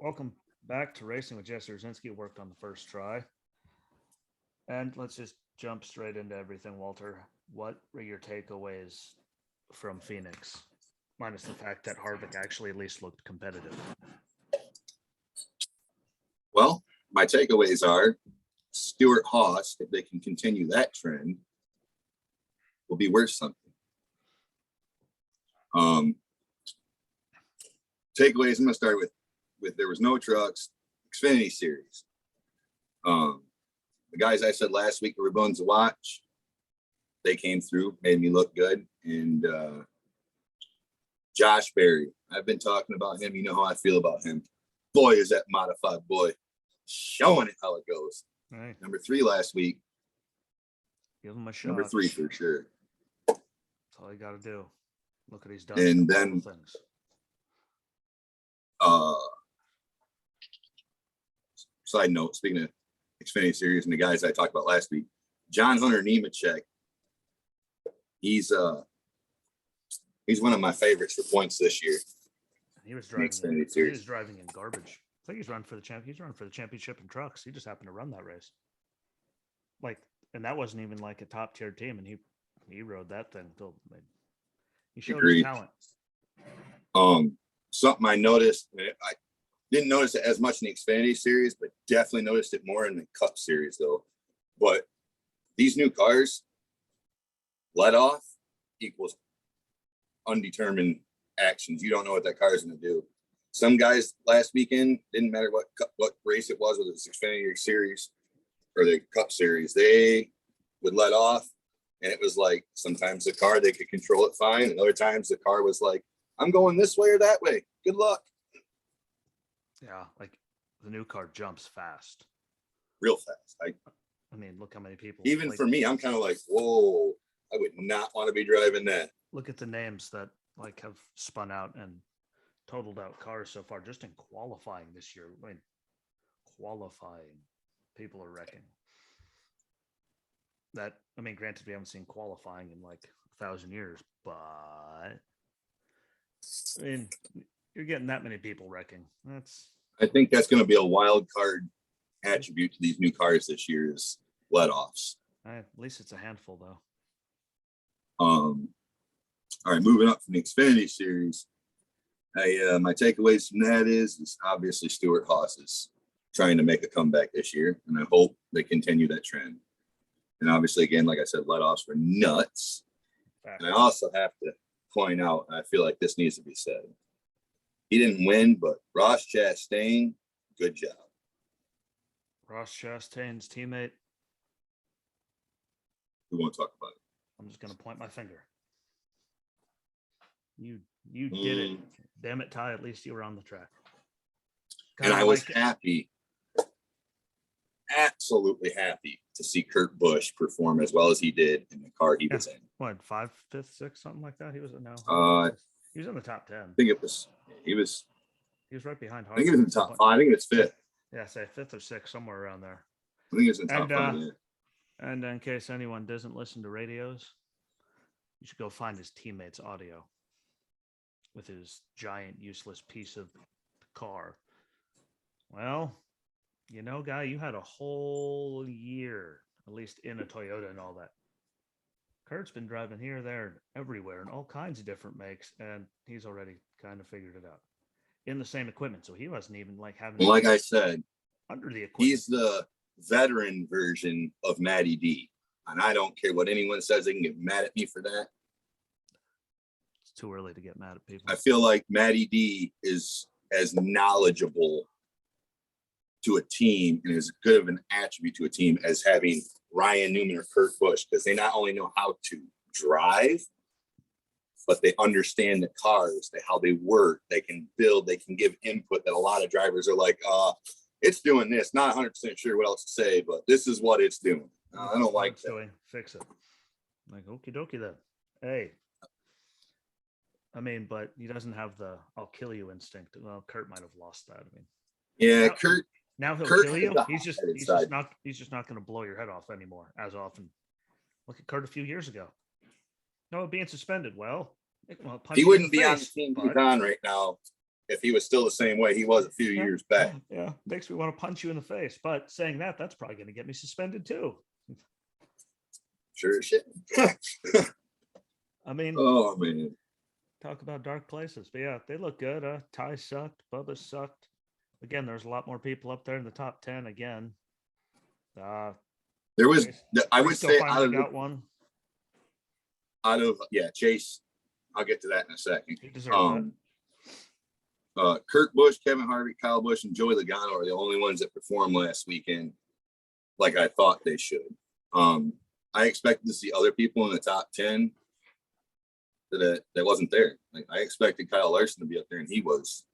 Welcome back to Racing with Jesse Rosensky. Worked on the first try. And let's just jump straight into everything, Walter. What were your takeaways from Phoenix? Minus the fact that Harvick actually at least looked competitive. Well, my takeaways are Stewart Haas, if they can continue that trend, will be worth something. Takeaways, I'm going to start with there was no trucks, Xfinity Series. The guys I said last week were bones to watch. They came through, made me look good. And Josh Berry, I've been talking about him. You know how I feel about him. Boy, is that modified boy showing it how it goes. Right. Number 3 last week. Give him a shot. Number 3 for sure. That's all you got to do. Look what he's done. And then things. Side note, speaking of Xfinity Series and the guys I talked about last week, John Hunter Nemechek, he's one of my favorites for points this year. He was driving in garbage. I think he's running for the championship in trucks. He just happened to run that race. And that wasn't even like a top tier team, and he rode that thing until he showed his talent. Something I noticed, I didn't notice it as much in the Xfinity Series, but definitely noticed it more in the Cup Series, though. But these new cars, let off equals undetermined actions. You don't know what that car is going to do. Some guys last weekend, didn't matter what race it was, whether it's Xfinity Series or the Cup Series, they would let off, and it was like sometimes the car, they could control it fine, and other times the car was like, I'm going this way or that way. Good luck. Yeah, like the new car jumps fast. Real fast. I mean, look how many people. Even for me, I'm kind of like, whoa, I would not want to be driving that. Look at the names that have spun out and totaled out cars so far just in qualifying this year. I mean, qualifying, people are wrecking. Granted, we haven't seen qualifying in like 1,000 years, but I mean, you're getting that many people wrecking. I think that's going to be a wild card attribute to these new cars this year is let-offs. At least it's a handful, though. All right, moving up from the Xfinity Series. My takeaways from that is obviously Stewart Haas is trying to make a comeback this year, and I hope they continue that trend. And obviously, again, like I said, let-offs were nuts. And I also have to point out, I feel like this needs to be said. He didn't win, but Ross Chastain, good job. Ross Chastain's teammate. We won't talk about it. I'm just going to point my finger. You did it. Damn it, Ty. At least you were on the track. And I was happy, absolutely happy to see Kurt Busch perform as well as he did in the car he was in. What, 5th, 5th, 6th, something like that? He was he was in the top 10. I think he was right behind Harvick. I think he was in the top 5. I think it was 5th. Yeah, say 5th or 6th, somewhere around there. I think it was in the top 5. Yeah. And in case anyone doesn't listen to radios, you should go find his teammates' audio with his giant, useless piece of car. Well, guy, you had a whole year, at least in a Toyota and all that. Kurt's been driving here, there, and everywhere, and all kinds of different makes, and he's already kind of figured it out in the same equipment. So he wasn't even having. Well, like I said, under the equipment. He's the veteran version of Matty D, and I don't care what anyone says. They can get mad at me for that. It's too early to get mad at people. I feel like Matty D is as knowledgeable to a team and as good of an attribute to a team as having Ryan Newman or Kurt Busch, because they not only know how to drive, but they understand the cars, how they work, they can build, they can give input that a lot of drivers are like, it's doing this, not 100% sure what else to say, but this is what it's doing. I don't like that. Doing. Fix it. Like, okie dokie then. Hey. But he doesn't have the I'll kill you instinct. Well, Kurt might have lost that. Yeah, Kurt. Now he'll kill you. He's just not going to blow your head off anymore as often. Look at Kurt a few years ago. No, being suspended. Well, he wouldn't be on the team he's on right now if he was still the same way he was a few years back. Yeah, makes me want to punch you in the face. But saying that, that's probably going to get me suspended too. Sure as shit. I mean, oh man, talk about dark places. But yeah, they look good. Ty sucked. Bubba sucked. Again, there's a lot more people up there in the top 10 again. There was, I would say, Chase. I'll get to that in a second. He deserves that. Kurt Busch, Kevin Harvick, Kyle Busch, and Joey Logano are the only ones that performed last weekend like I thought they should. I expected to see other people in the top 10 that wasn't there. Like I expected Kyle Larson to be up there, and he was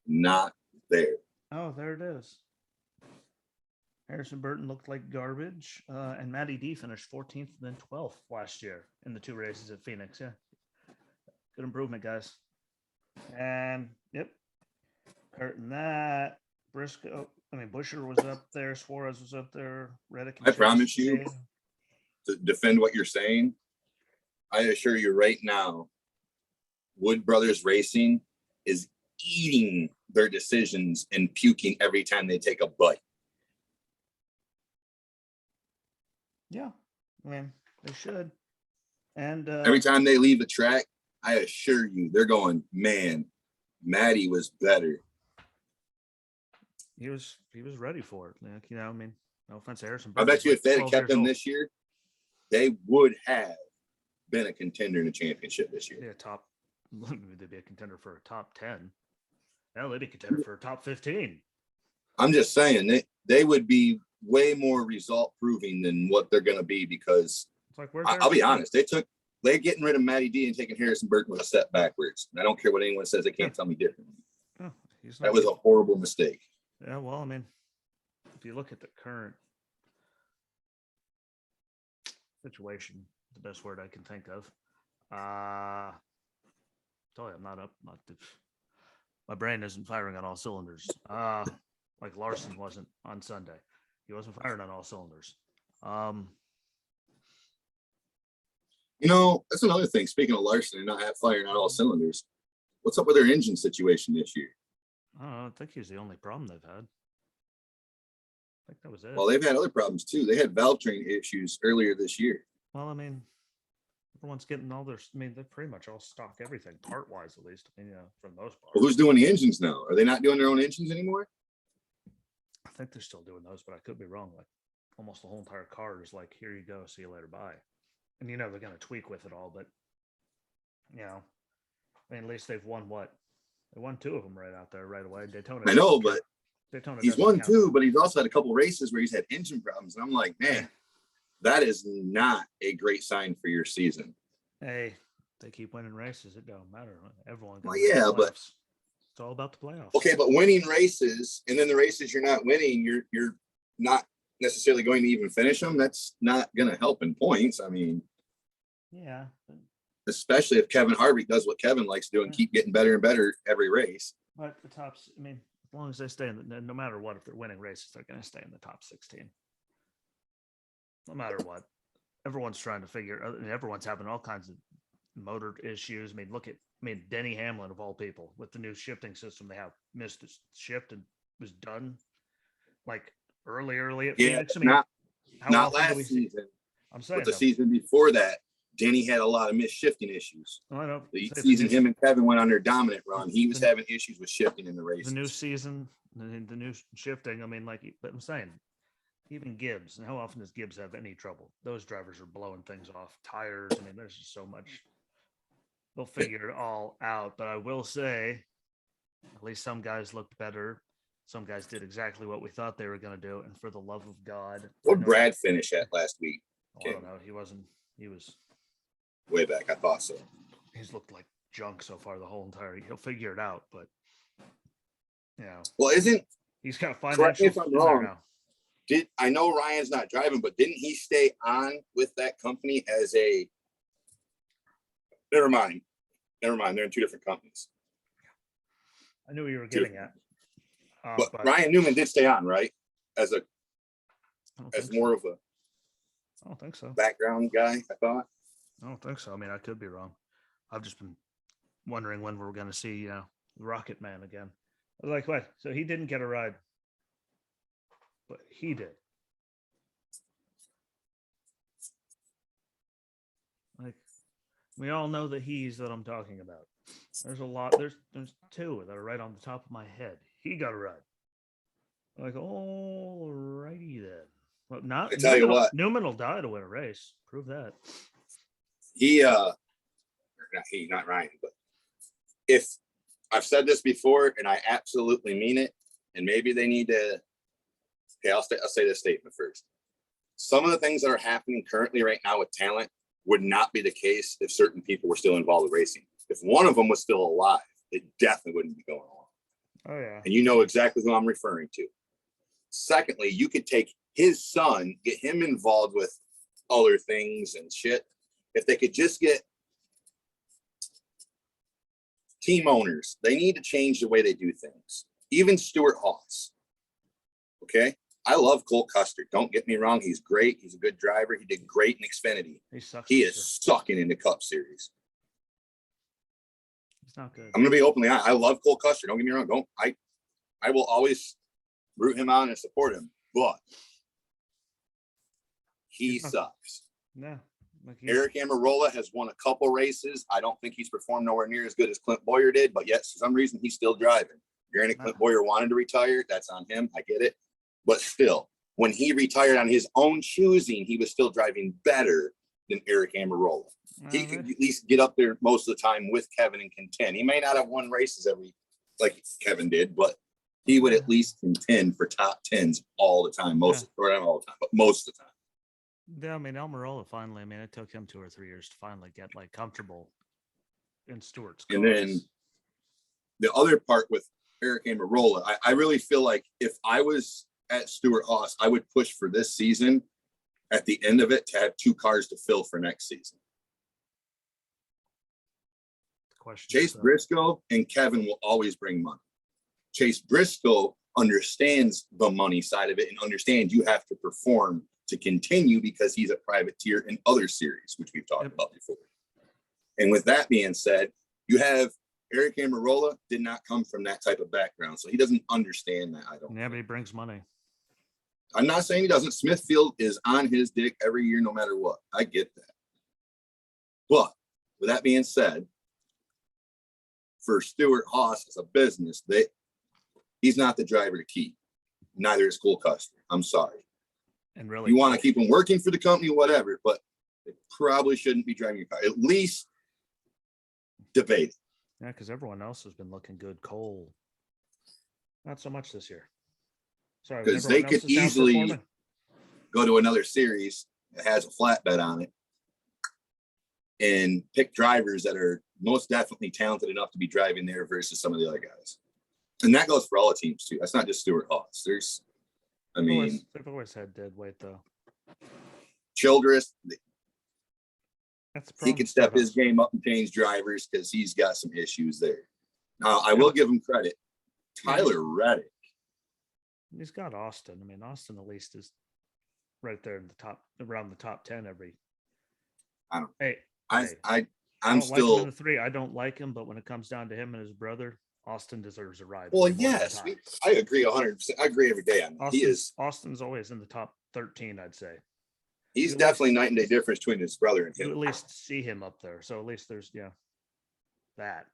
not there. Oh, there it is. Harrison Burton looked like garbage, and Matty D finished 14th and then 12th last year in the 2 races at Phoenix. Yeah, good improvement, guys. And yep, curtain that. Briscoe. I mean, Busher was up there. Suarez was up there. Reddick. I promise you, to defend what you're saying, I assure you right now, Wood Brothers Racing is eating their decisions and puking every time they take a bite. Yeah, I mean, they should. And every time they leave the track, I assure you, they're going, man, Matty was better. He was ready for it. Like, you know, I mean, no offense to Harrison. I bet you if they had kept him this year, they would have been a contender in the championship this year. Yeah, they'd be a contender for a top 10. Now they'd be a contender for a top 15. I'm just saying they would be way more result proving than what they're going to be, because it's like, I'll be honest, they're getting rid of Matty D and taking Harrison Burton with a step backwards. And I don't care what anyone says, they can't tell me differently. Oh, that was a horrible mistake. Yeah, well, I mean, if you look at the current situation, the best word I can think of. Tell you, I'm not my brain isn't firing on all cylinders. Like Larson wasn't on Sunday. He wasn't firing on all cylinders. You know, that's another thing. Speaking of Larson and not firing on all cylinders, what's up with their engine situation this year? I think he's the only problem they've had. I think that was it. Well, they've had other problems too. They had valve train issues earlier this year. Well, I mean, everyone's getting all their. I mean, they pretty much all stock everything, part wise at least. I mean, for the most part. Well, who's doing the engines now? Are they not doing their own engines anymore? I think they're still doing those, but I could be wrong. Like almost the whole entire car is like, here you go, see you later, bye. And you know they're going to tweak with it all, but you know, I mean, at least they've won what? They won 2 of them right out there right away. Daytona. I know, but Daytona he's won 2, but he's also had a couple races where he's had engine problems, and I'm like, man, that is not a great sign for your season. Hey, they keep winning races. It don't matter. Everyone. Well, yeah, but it's all about the playoffs. Okay, but winning races, and then the races you're not winning, you're not necessarily going to even finish them. That's not going to help in points. I mean, yeah. Especially if Kevin Harvick does what Kevin likes to do and keep getting better and better every race. But the tops, I mean, as long as they stay in no matter what, if they're winning races, they're going to stay in the top 16. No matter what. Everyone's trying to figure, and everyone's having all kinds of motor issues. I mean, Denny Hamlin, of all people, with the new shifting system, they have missed a shift and was done like early at Phoenix. I mean, not last season. I'm saying, but the season before that, Denny had a lot of missed shifting issues. I know. The season him and Kevin went on their dominant run. He was having issues with shifting in the race. The new season, the new shifting. I mean, but I'm saying, even Gibbs, and how often does Gibbs have any trouble? Those drivers are blowing things off, tires. I mean, there's just so much. They'll figure it all out. But I will say, at least some guys looked better. Some guys did exactly what we thought they were going to do. And for the love of God. What Brad finish at last week? I don't know. He was way back. I thought so. He's looked like junk so far the whole entire. He'll figure it out, but well, he's got financial? Correct me if I'm wrong. Now. I know Ryan's not driving, but didn't he stay on with that company as a? Never mind. They're in 2 different companies. I knew what you were getting at. But Ryan Newman did stay on, right? As more of a. I don't think so. Background guy, I thought. I don't think so. I mean, I could be wrong. I've just been wondering when we're going to see, Rocket Man again. I was like, what? So he didn't get a ride, but he did. Like, we all know the he's that I'm talking about. There's a lot. There's two that are right on the top of my head. He got a ride. Like, all righty then. Well, not I tell you what, Newman will die to win a race. Prove that. Not Ryan, but if I've said this before and I absolutely mean it, and maybe they need to, okay, I'll say this statement first. Some of the things that are happening currently right now with talent would not be the case if certain people were still involved with racing. If one of them was still alive, it definitely wouldn't be going on. Oh, yeah. And you know exactly who I'm referring to. Secondly, you could take his son, get him involved with other things and shit. If they could just get team owners, they need to change the way they do things. Even Stewart Haas. Okay. I love Cole Custer. Don't get me wrong. He's great. He's a good driver. He did great in Xfinity. He is sucking in the Cup Series. It's not good. I'm going to be openly honest. I love Cole Custer. Don't get me wrong. I will always root him on and support him, but he sucks. No. Eric Amarola has won a couple races. I don't think he's performed nowhere near as good as Clint Boyer did, but yet for some reason he's still driving. Granted, Clint Boyer wanted to retire. That's on him. I get it. But still, when he retired on his own choosing, he was still driving better than Eric Amarola. He could at least get up there most of the time with Kevin and contend. He may not have won races like Kevin did, but he would at least contend for top tens all the time. Not all the time, but most of the time. Yeah, I mean, Almirola finally, it took him 2 or 3 years to finally get like comfortable in Stewart's cars. And then the other part with Eric Amarola, I really feel like if I was at Stewart Haas, I would push for this season at the end of it to have 2 cars to fill for next season. Chase Briscoe and Kevin will always bring money. Chase Briscoe understands the money side of it and understands you have to perform to continue because he's a privateer in other series, which we've talked about before. And with that being said, you have Eric Amarola did not come from that type of background, so he doesn't understand that. But he brings money. I'm not saying he doesn't. Smithfield is on his dick every year, no matter what. I get that. But with that being said, for Stewart Haas as a business, he's not the driver to keep. Neither is Cole Custer. I'm sorry. And really, you want to keep him working for the company, whatever, but they probably shouldn't be driving your car. At least debate. Yeah, because everyone else has been looking good. Cole, not so much this year. Sorry, because they could easily go to another series that has a flatbed on it and pick drivers that are most definitely talented enough to be driving there versus some of the other guys. And that goes for all the teams too. That's not just Stewart Haas. They've always had dead weight though. Childress, he could step his game up and change drivers because he's got some issues there. Now, I will give him credit. Tyler Reddick. He's got Austin. Austin at least is right there in the top, around the top 10 every. I'm still like him in the 3. I don't like him, but when it comes down to him and his brother, Austin deserves a ride. Well, yes, I agree 100%. I agree every day on that. Austin's always in the top 13, I'd say. He's definitely night and day difference between his brother and him. You at least see him up there. So at least there's, that.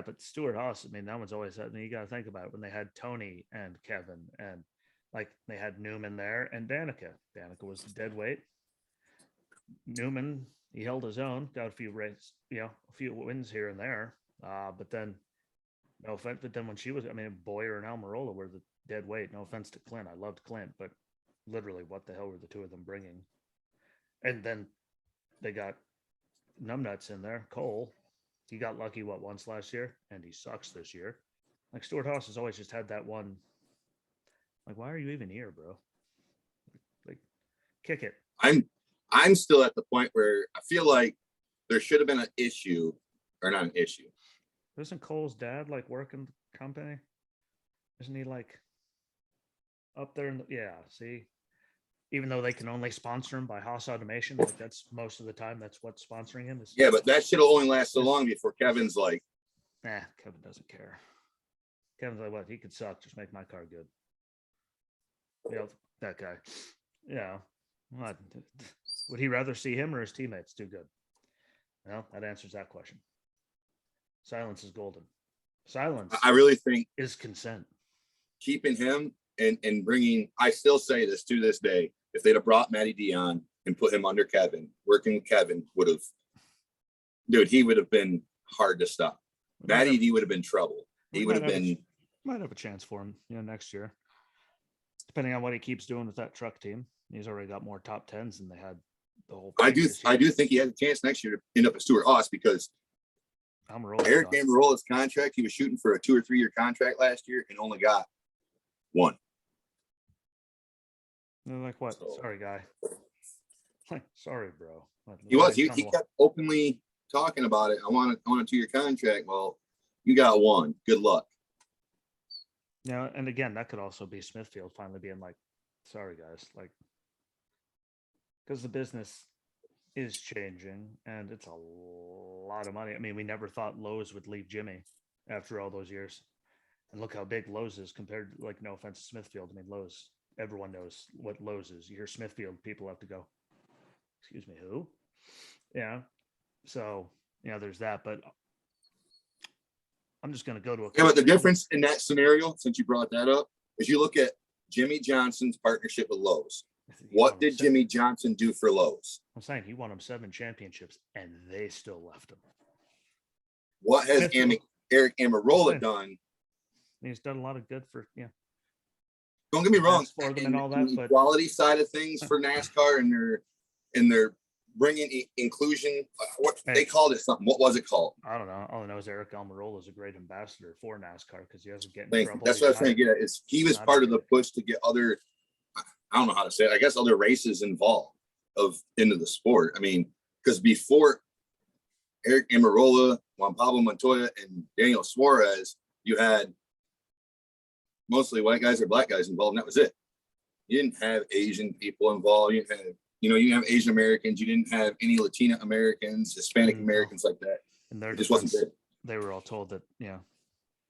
But Stewart Haas, that one's always had, and you got to think about it when they had Tony and Kevin and like they had Newman there and Danica. Danica was the dead weight. Newman, he held his own, got a few races, a few wins here and there. But then, no offense, but then when she was, Boyer and Almirola were the dead weight. No offense to Clint. I loved Clint, but literally, what the hell were the two of them bringing? And then they got numbnuts in there. Cole, he got lucky, once last year, and he sucks this year. Like, Stewart Haas has always just had that one. Like, why are you even here, bro? Like, kick it. I'm still at the point where I feel like there should have been an issue, or not an issue. Isn't Cole's dad working the company? Isn't he up there? See, even though they can only sponsor him by Haas Automation, that's most of the time that's what's sponsoring him. Yeah, but that should only last so long before Kevin's like, Nah, Kevin doesn't care. Kevin's like, what? He could suck. Just make my car good. You know, that guy. Yeah. What? Would he rather see him or his teammates do good? Well, that answers that question. Silence is golden. Silence. I really think is consent. Keeping him and bringing, I still say this to this day, if they'd have brought Matty Dion and put him under Kevin, working with Kevin would have, dude, he would have been hard to stop. Matty D would have been trouble. He would have been. Might have a chance for him, next year, depending on what he keeps doing with that truck team. He's already got more top tens than they had the whole. I do think he has a chance next year to end up at Stewart Haas because Eric Amarola's contract, he was shooting for a 2 or 3 year contract last year and only got 1. They're like, what? So, sorry, guy. Like, sorry, bro. He kept openly talking about it. I want a 2-year contract. Well, you got 1. Good luck. Yeah, and again, that could also be Smithfield finally being like, sorry, guys, like, because the business is changing and it's a lot of money. I mean, we never thought Lowe's would leave Jimmie after all those years. And look how big Lowe's is compared to, like, no offense to Smithfield. I mean, Lowe's, everyone knows what Lowe's is. You hear Smithfield, people have to go, excuse me, who? Yeah. So, there's that. But I'm just going to go to a. Yeah, but the difference in that scenario, since you brought that up, is you look at Jimmie Johnson's partnership with Lowe's. What did Jimmie Johnson do for Lowe's? I'm saying he won them 7 championships, and they still left him. What has Eric Amarola done? He's done a lot of good for, Don't get me wrong. For them and all that, but quality side of things for NASCAR and they're bringing inclusion. They called it something. What was it called? I don't know. All I know is Eric Almirola is a great ambassador for NASCAR because he doesn't get in trouble. That's what I was trying to get at. Is he was part of the push to get other, I don't know how to say it, I guess other races involved into the sport. I mean, because before Eric Amarola, Juan Pablo Montoya, and Daniel Suarez, you had mostly white guys or black guys involved, and that was it. You didn't have Asian people involved. You didn't have Asian Americans. You didn't have any Latina Americans, Hispanic Americans like that. And it just wasn't there. They were all told that, the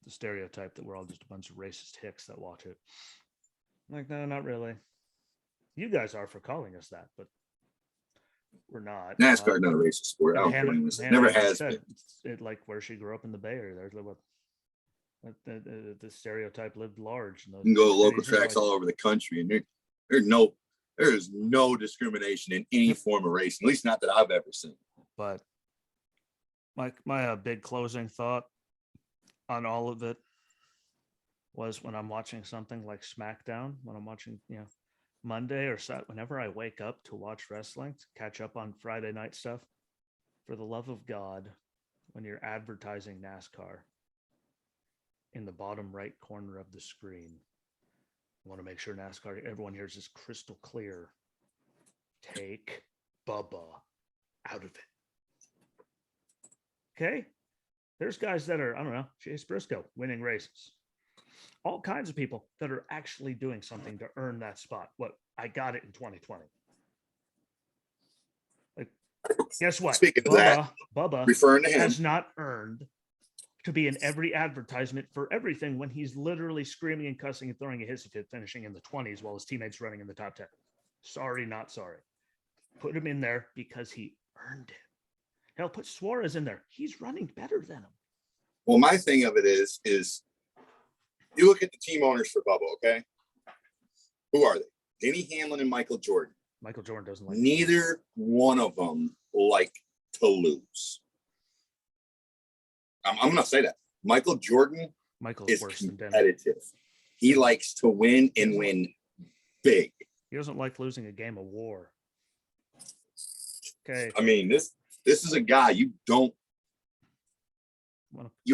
stereotype that we're all just a bunch of racist hicks that watch it. I'm like, no, not really. You guys are for calling us that, but we're not. NASCAR not a racist sport. I don't think it never has been. It, like where she grew up in the Bay Area. There's what the stereotype lived large. You can go to local tracks all over the country, and there is no discrimination in any form of racing, at least not that I've ever seen. But my big closing thought on all of it was when I'm watching something like SmackDown, when I'm watching, Monday or Saturday, whenever I wake up to watch wrestling, to catch up on Friday night stuff, for the love of God, when you're advertising NASCAR, in the bottom right corner of the screen, I want to make sure NASCAR, everyone hears this crystal clear. Take Bubba out of it. Okay? There's guys that are, I don't know, Chase Briscoe winning races. All kinds of people that are actually doing something to earn that spot. What? I got it in 2020. Like, guess what? Speaking of Bubba referring to him, has not earned to be in every advertisement for everything when he's literally screaming and cussing and throwing a hissy fit, finishing in the 20s while his teammates running in the top 10. Sorry, not sorry. Put him in there because he earned it. Hell, put Suarez in there. He's running better than him. Well, my thing of it is you look at the team owners for Bubba, okay? Who are they? Denny Hamlin and Michael Jordan. Michael Jordan doesn't like. Neither one of them like to lose. I'm going to say that. Michael Jordan is worse than competitive. He likes to win and win big. He doesn't like losing a game of war. Okay. I mean, this is a guy you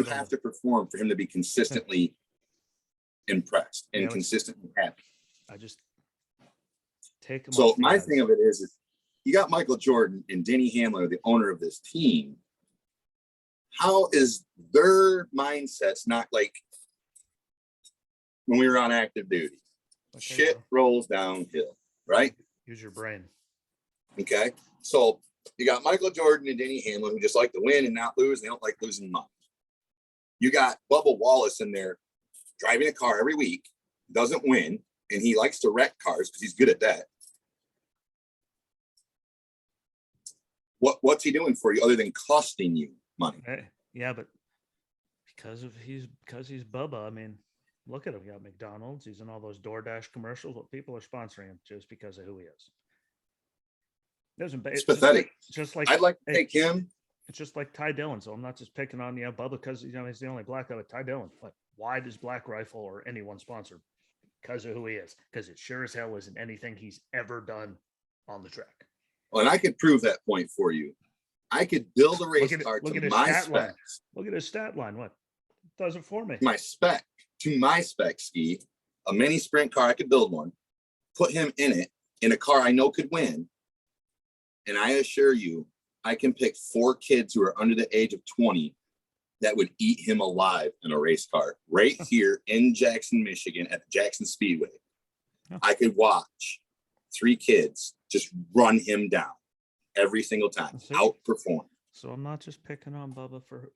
have to perform for him to be consistently impressed and consistently happy. I just take him. So my thing of it is you got Michael Jordan and Denny Hamlin, the owner of this team. How is their mindsets not like when we were on active duty? Okay, shit rolls downhill, right? Use your brain. Okay. So you got Michael Jordan and Denny Hamlin who just like to win and not lose. They don't like losing money. You got Bubba Wallace in there driving a car every week, doesn't win, and he likes to wreck cars because he's good at that. What's he doing for you other than costing you money? Yeah, but because he's Bubba. I mean, look at him. He got McDonald's. He's in all those DoorDash commercials. What people are sponsoring him just because of who he is. It's pathetic. Just like I'd like to take him. It's just like Ty Dillon. So I'm not just picking on Bubba because he's the only black guy with Ty Dillon. Like, why does Black Rifle or anyone sponsor? Because of who he is. Because it sure as hell isn't anything he's ever done on the track. Well, and I could prove that point for you. I could build a race car to my specs. Look at his stat line. What does it for me? My spec ski, a mini sprint car. I could build one, put him in it in a car I know could win. And I assure you, I can pick 4 kids who are under the age of 20 that would eat him alive in a race car right here in Jackson, Michigan at the Jackson Speedway. I could watch 3 kids just run him down every single time, outperform. So I'm not just picking on Bubba for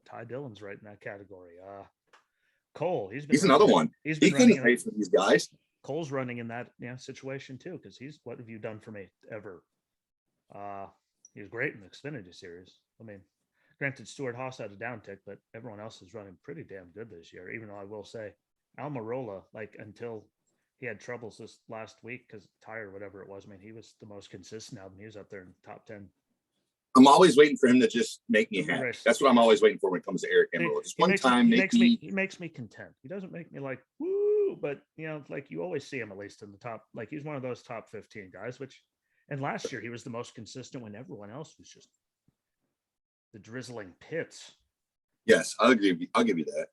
Ty Dillon's right in that category. Cole, he's another one. He couldn't race with these guys. Cole's running in that situation too, because what have you done for me ever? He was great in the Xfinity Series. I mean, granted, Stewart Haas had a down tick, but everyone else is running pretty damn good this year. Even though I will say, Almirola, until he had troubles this last week because tire or whatever it was, I mean, he was the most consistent out of them. He was up there in the top 10. I'm always waiting for him to just make me happy. That's what I'm always waiting for when it comes to Eric Almirola. Just one time, he makes me content. He doesn't make me like woo, but you always see him at least in the top. Like he's one of those top 15 guys. And last year he was the most consistent when everyone else was just the drizzling pits. Yes, I'll give you that.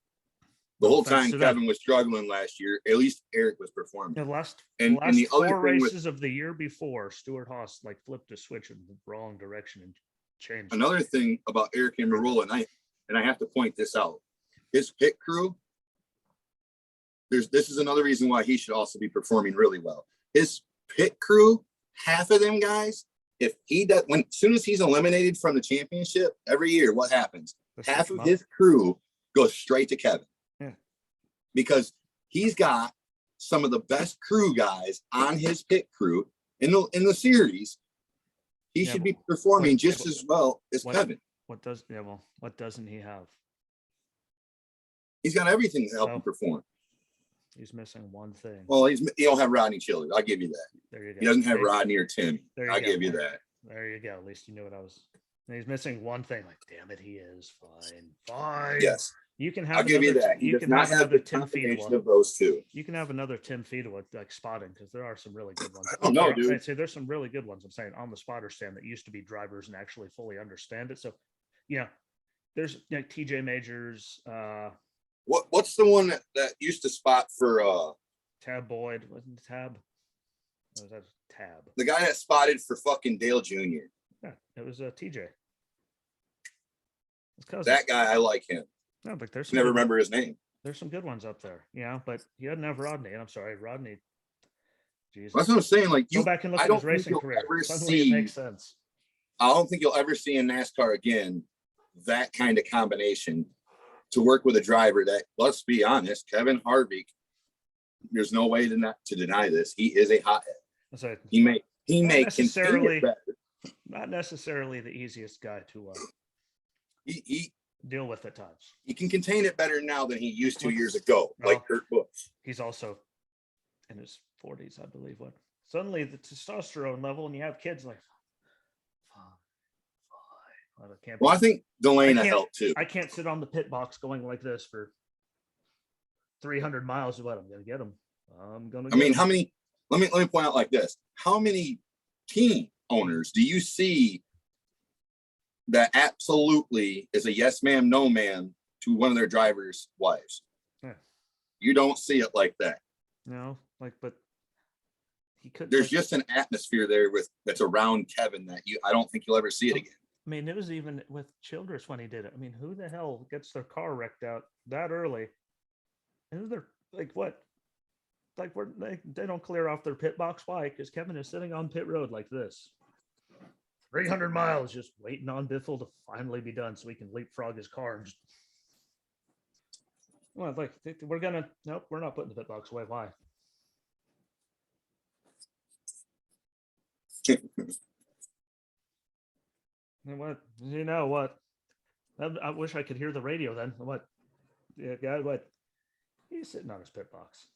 The whole time Kevin was struggling last year, at least Eric was performing. The last 4 races of the year before, Stewart Haas flipped a switch in the wrong direction and changed. Another thing about Eric Almirola, and I have to point this out, his pit crew. This is another reason why he should also be performing really well. His pit crew, half of them guys, if he does, as soon as he's eliminated from the championship every year, what happens? Half of his crew goes straight to Kevin. Because he's got some of the best crew guys on his pit crew in the series. He should be performing just as well as Kevin. What doesn't he have? He's got everything to help him perform. He's missing one thing. Well, he don't have Rodney Childers. I'll give you that. There you go. He doesn't have Rodney or Tim. I'll give you that. There you go. At least you knew what I was. He's missing one thing. Damn it, he is fine. Yes. You can have. I'll give you that. He does not have the combination of those two. You can have another Tim Fiedel spotting because there are some really good ones. Oh no, dude. I'd say there's some really good ones. I'm saying on the spotter stand that used to be drivers and actually fully understand it. So, there's TJ Majors. What's the one that used to spot for Tab Boyd? Wasn't it Tab? Or was that Tab? The guy that spotted for fucking Dale Jr. Yeah, it was TJ. That guy, I like him. No, but there's never remember his name. There's some good ones up there, but he doesn't have Rodney. And I'm sorry, Rodney. Jesus. That's what I'm saying. Go back and look at his racing career. Suddenly it makes sense. I don't think you'll ever see in NASCAR again that kind of combination to work with a driver that, let's be honest, Kevin Harvick. There's no way to deny this. He is a hothead. He may necessarily not necessarily the easiest guy to he deal with at times. He can contain it better now than he used 2 years ago, like Kurt Busch. He's also in his 40s, I believe. Suddenly the testosterone level, and you have kids like, fine. I think Delana helped too. I can't sit on the pit box going like this for 300 miles. What I'm going to get him. How many? Let me point out like this. How many team owners do you see that absolutely is a yes ma'am, no ma'am to one of their drivers' wives? Yeah. You don't see it like that. No, but he could. There's just an atmosphere there that's around Kevin that I don't think you'll ever see it again. I mean, it was even with Childress when he did it. I mean, who the hell gets their car wrecked out that early? And they're what? They don't clear off their pit box. Why? Because Kevin is sitting on pit road like this. 300 miles just waiting on Biffle to finally be done so he can leapfrog his car and just Well, like we're gonna nope, we're not putting the pit box away. Why? And what? You know what? I wish I could hear the radio then. What? Yeah, guy, what? He's sitting on his pit box.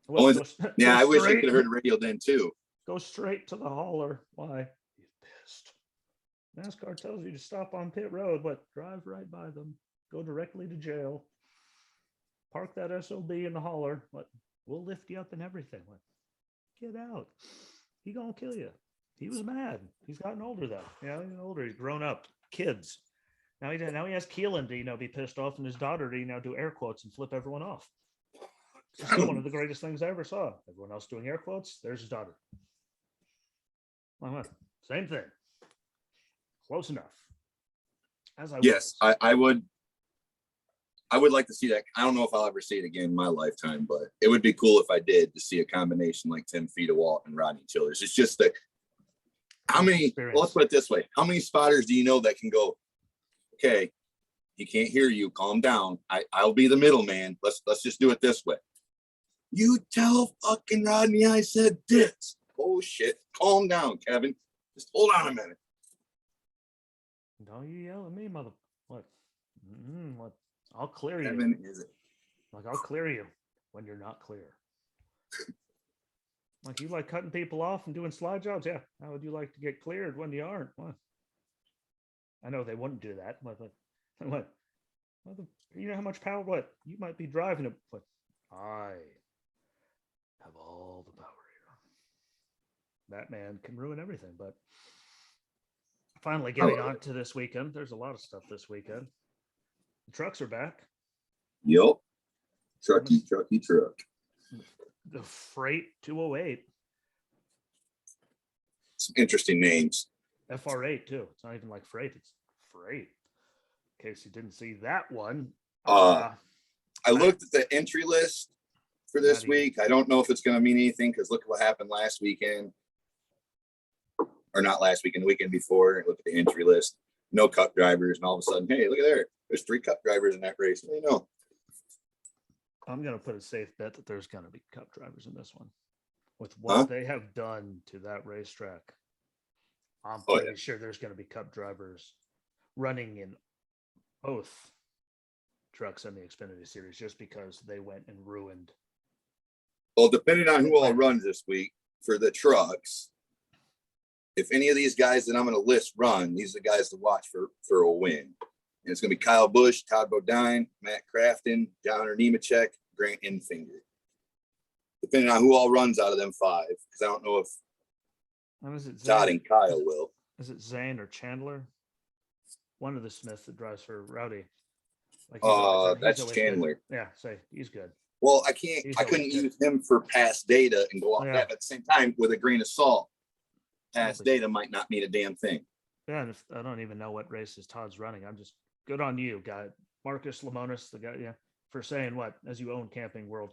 What? Oh, Go, yeah, go I wish I straight. could have heard the radio then too. Go straight to the hauler. Why? He's pissed. NASCAR tells you to stop on pit road. What? Drive right by them. Go directly to jail. Park that SOB in the hauler. What? We'll lift you up and everything. What? Get out. He gonna kill you. He was mad. He's gotten older though. Yeah, he's older. He's grown up. Kids. Now he has Keelan to be pissed off, and his daughter to do air quotes and flip everyone off. It's still one of the greatest things I ever saw. Everyone else doing air quotes. There's his daughter. Same thing. Close enough. As I yes, I would like to see that. I don't know if I'll ever see it again in my lifetime, but it would be cool if I did to see a combination like Tim Feedawalt and Rodney Childers. It's just that how many, well, let's put it this way. How many spotters do you know that can go, okay, he can't hear you, calm down. I'll be the middleman. Let's just do it this way. You tell fucking Rodney I said this. Oh shit. Calm down, Kevin. Just hold on a minute. Don't you yell at me, mother. What? What? I'll clear Kevin, you. is it? Like, I'll clear you when you're not clear. Like, you like cutting people off and doing slide jobs? Yeah. How would you like to get cleared when you aren't? What? I know they wouldn't do that. What? You know how much power? What? You might be driving it, but I have all the power here. That man can ruin everything, but finally getting on to this weekend. There's a lot of stuff this weekend. The trucks are back. Yep. Truck. The Freight 208. Some interesting names. FR8 too. It's not even like Freight. It's Freight. In case you didn't see that one. I looked at the entry list for this week. I don't know if it's going to mean anything because look at what happened last weekend. Or not last weekend, the weekend before. Look at the entry list. No Cup drivers. And all of a sudden, hey, look at there. There's 3 Cup drivers in that race. You know. I'm going to put a safe bet that there's going to be Cup drivers in this one. With what they have done to that racetrack, I'm pretty sure there's going to be Cup drivers running in both trucks in the Xfinity Series just because they went and ruined. Well, depending on who all runs this week for the trucks, if any of these guys that I'm going to list run, these are the guys to watch for a win. And it's going to be Kyle Busch, Todd Bodine, Matt Crafton, John Nemechek, Grant Enfinger. Depending on who all runs out of them 5, because I don't know if Todd and Kyle will. Is it Zane or Chandler? One of the Smiths that drives for Rowdy. That's Chandler. Good. Yeah, say he's good. Well, I couldn't use him for past data and go off that. But at the same time, with a grain of salt, past data might not mean a damn thing. Yeah, and if I don't even know what races Todd's running. I'm just good on you, guy. Marcus Lemonis, the guy, for saying what, as you own Camping World,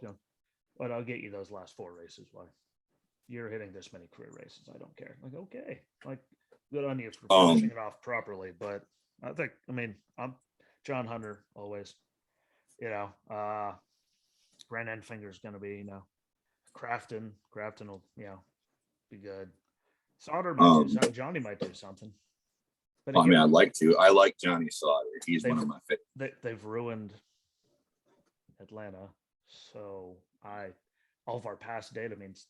but I'll get you those last 4 races. Why? You're hitting this many career races. I don't care. Like, okay. Like, good on you for finishing it off properly. But I'm John Hunter always. Grant Enfinger is going to be, Crafton. Crafton will, be good. Sauter might do something. Johnny might do something. But again, I'd like to. I like Johnny Sauter. He's one of my favorites. They've ruined Atlanta. So all of our past data means.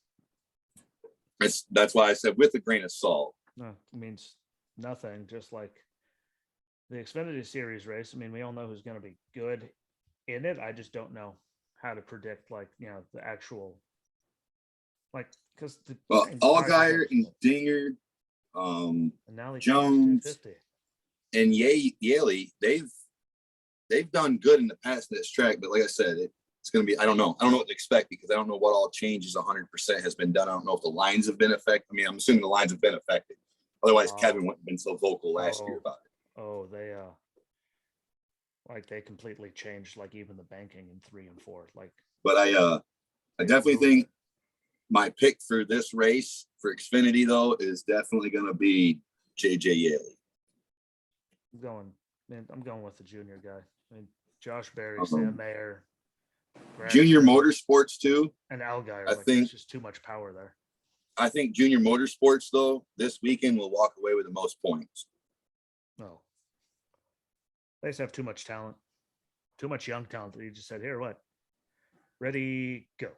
That's why I said with a grain of salt. No, it means nothing. Just like the Xfinity Series race. We all know who's going to be good in it. I just don't know how to predict, the actual, because Allgaier and Dinger, and Jones, and Yaley, they've done good in the past in this track. But like I said, it's going to be, I don't know what to expect because I don't know what all changes 100% has been done. I don't know if the lines have been affected. I'm assuming the lines have been affected. Otherwise, Kevin wouldn't have been so vocal last year about it. Oh, they completely changed, even the banking in 3 and 4. But I definitely think my pick for this race for Xfinity though is definitely going to be JJ Yaley. I'm going with the junior guy. Josh Berry, Sam Mayer, Junior Motorsports too. And Allgaier. I think there's just too much power there. I think Junior Motorsports though this weekend will walk away with the most points. No, they just have too much talent, too much young talent. That you just said, here, what? Ready, go.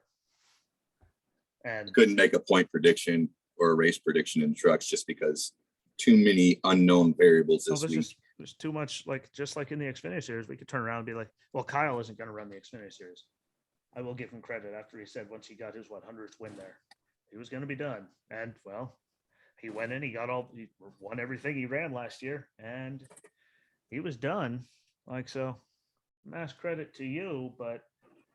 And couldn't make a point prediction or a race prediction in trucks just because too many unknown variables this week. There's too much, just like in the Xfinity Series, we could turn around and be like, well, Kyle isn't going to run the Xfinity Series. I will give him credit after he said once he got his 100th win there, he was going to be done. And well, he went in, he won everything he ran last year, and he was done. So mass credit to you, but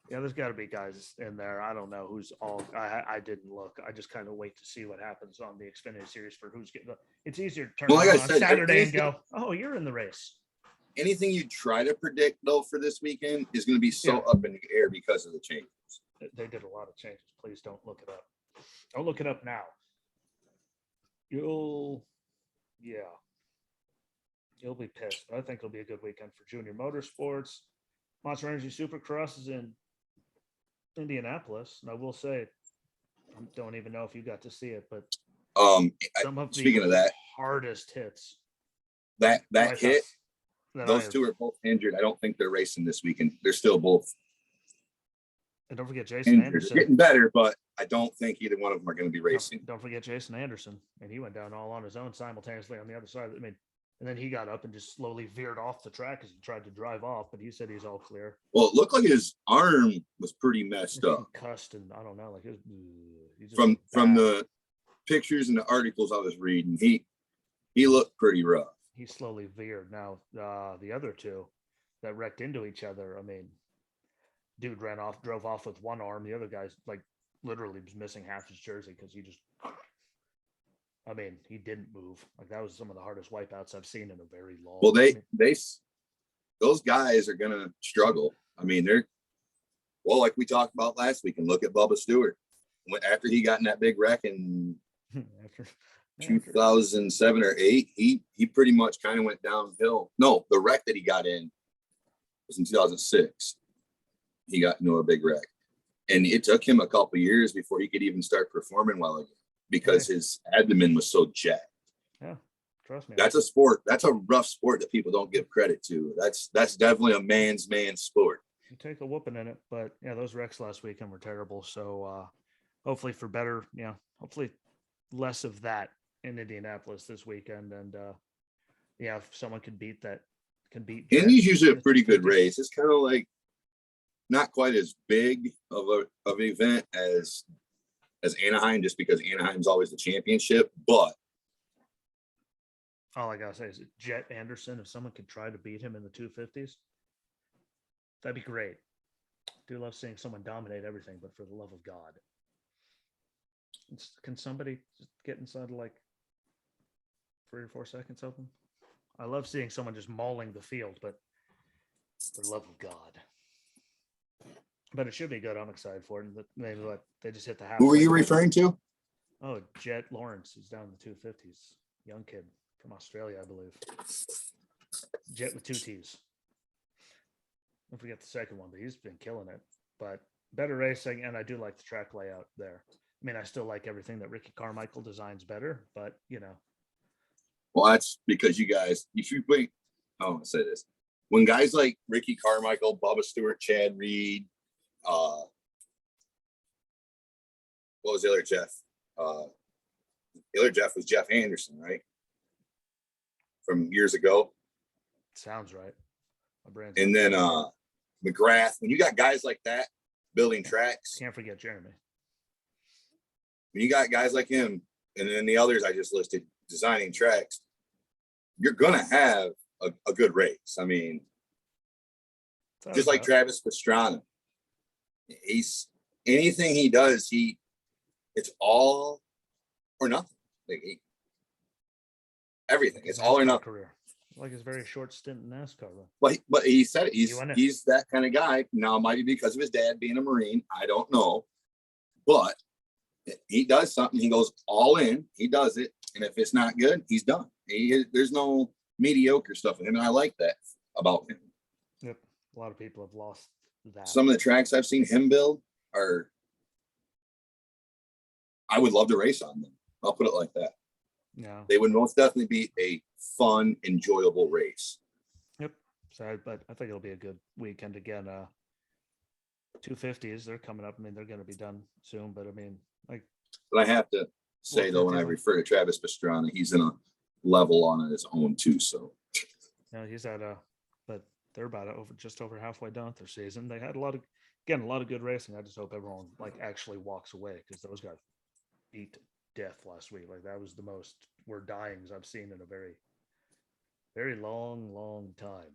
yeah, there's got to be guys in there. I don't know who's all. I didn't look. I just kind of wait to see what happens on the Xfinity Series for who's getting. It's easier to turn on Saturday and go, oh, you're in the race. Anything you try to predict though for this weekend is going to be so up in the air because of the changes. They did a lot of changes. Please don't look it up. Don't look it up now. You'll be pissed. I think it'll be a good weekend for Junior Motorsports. Monster Energy Supercross is in Indianapolis, and I will say, I don't even know if you got to see it, but some of the hardest hits. That hit, those two are both injured. I don't think they're racing this weekend. They're still both. And don't forget Jason Anderson. They're getting better, but I don't think either one of them are going to be racing. Don't forget Jason Anderson, and he went down all on his own simultaneously on the other side. And then he got up and just slowly veered off the track as he tried to drive off, but he said he's all clear. Well, it looked like his arm was pretty messed up. Concussed, and I don't know, from the pictures and the articles I was reading, he looked pretty rough. He slowly veered. Now, the other two that wrecked into each other, dude drove off with one arm. The other guy's literally was missing half his jersey because he just. He didn't move. That was some of the hardest wipeouts I've seen in a very long. Well, those guys are gonna struggle. They're like we talked about last week, and look at Bubba Stewart. After he got in that big wreck in 2007 or 8, he pretty much kind of went downhill. No, the wreck that he got in was in 2006. He got into a big wreck, and it took him a couple years before he could even start performing well again. Because his abdomen was so jacked. Yeah, trust me. That's a sport. That's a rough sport that people don't give credit to. That's definitely a man's sport. You take a whooping in it, but yeah, those wrecks last weekend were terrible. So hopefully for better, hopefully less of that in Indianapolis this weekend. And if someone can beat. Indy's usually a pretty good race. It's kind of like not quite as big of an event as Anaheim, just because Anaheim's always the championship, but all I gotta say is Jet Anderson, if someone could try to beat him in the 250s, that'd be great. I do love seeing someone dominate everything, but for the love of God, can somebody just get inside of 3 or 4 seconds of them? I love seeing someone just mauling the field, but for the love of God. But it should be good. I'm excited for it. They just hit the half. Who were you referring to? Oh, Jet Lawrence. He's down in the 250s. Young kid from Australia, I believe. Jet with 2 T's. Don't forget the second one, but he's been killing it. But better racing, and I do like the track layout there. I still like everything that Ricky Carmichael designs better, but Well, that's because you guys, if you wait, I want to say this. When guys like Ricky Carmichael, Bubba Stewart, Chad Reed, what was the other Jeff? The other Jeff was Jeff Anderson, right? From years ago. Sounds right. And then McGrath. When you got guys like that building tracks. Can't forget Jeremy. When you got guys like him, and then the others I just listed designing tracks, you're gonna have a good race. Just like Travis Pastrana. He's anything he does, it's all or nothing. Everything. It's all or nothing. Career. Like his very short stint in NASCAR. But he said he's that kind of guy. Now, it might be because of his dad being a Marine. I don't know. But he does something. He goes all in. He does it. And if it's not good, he's done. There's no mediocre stuff with him. And I like that about him. Yep. A lot of people have lost that. Some of the tracks I've seen him build are, I would love to race on them. I'll put it like that. Yeah. They would most definitely be a fun, enjoyable race. Yep. So, but I think it'll be a good weekend again. 250s, they're coming up. I mean, they're going to be done soon, but I mean, like. But I have to say, though, when I refer to Travis Pastrana, he's in a level on his own, too. So, he's at but they're about just over halfway done with their season. They had a lot of good racing. I just hope everyone like actually walks away, because those guys beat to death last week. Like, that was the most we're dyings I've seen in a very, very long time.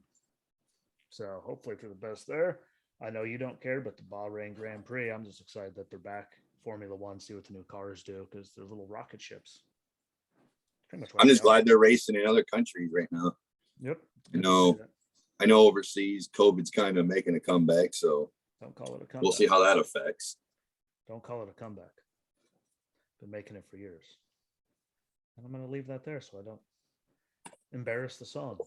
So hopefully for the best there. I know you don't care, but the Bahrain Grand Prix, I'm just excited that they're back. Formula One, see what the new cars do, because they're little rocket ships. Pretty much. I'm just glad they're racing in other countries right now. Yep. I know overseas COVID's kind of making a comeback, so don't call it a comeback. We'll see how that affects. Don't call it a comeback. Been making it for years. And I'm going to leave that there so I don't embarrass the song.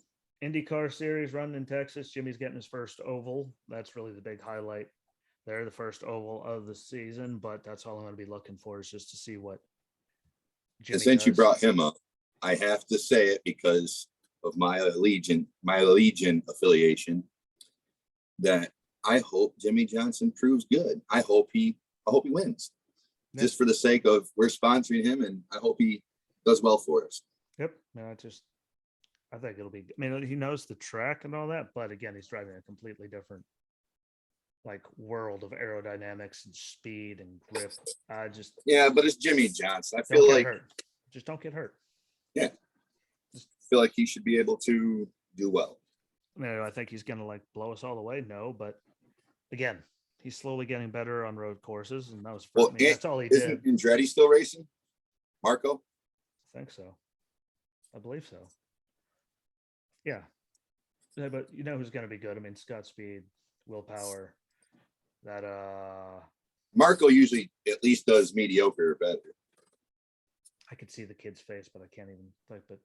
IndyCar Series running in Texas. Jimmie's getting his first oval. That's really the big highlight there, the first oval of the season. But that's all I'm going to be looking for, is just to see what Jimmie And since does. you brought him up, I have to say it because of my Allegiant affiliation, that I hope Jimmie Johnson proves good. I hope he wins. Yep. Just for the sake of, we're sponsoring him, and I hope he does well for us. Yep. No, I think it'll be, I mean, he knows the track and all that, but again, he's driving a completely different like world of aerodynamics and speed and grip. Yeah, but it's Jimmie Johnson. I feel like just don't get hurt. Yeah. Just feel like he should be able to do well. I mean, I think he's going to like blow us all away. No, but again, he's slowly getting better on road courses, and that was that's all he did. Isn't Andretti still racing? Marco? I think so. I believe so. Yeah, but you know who's going to be good? I mean, Scott Speed, willpower. That Marco usually at least does mediocre or better. I could see the kid's face, but I can't even think. But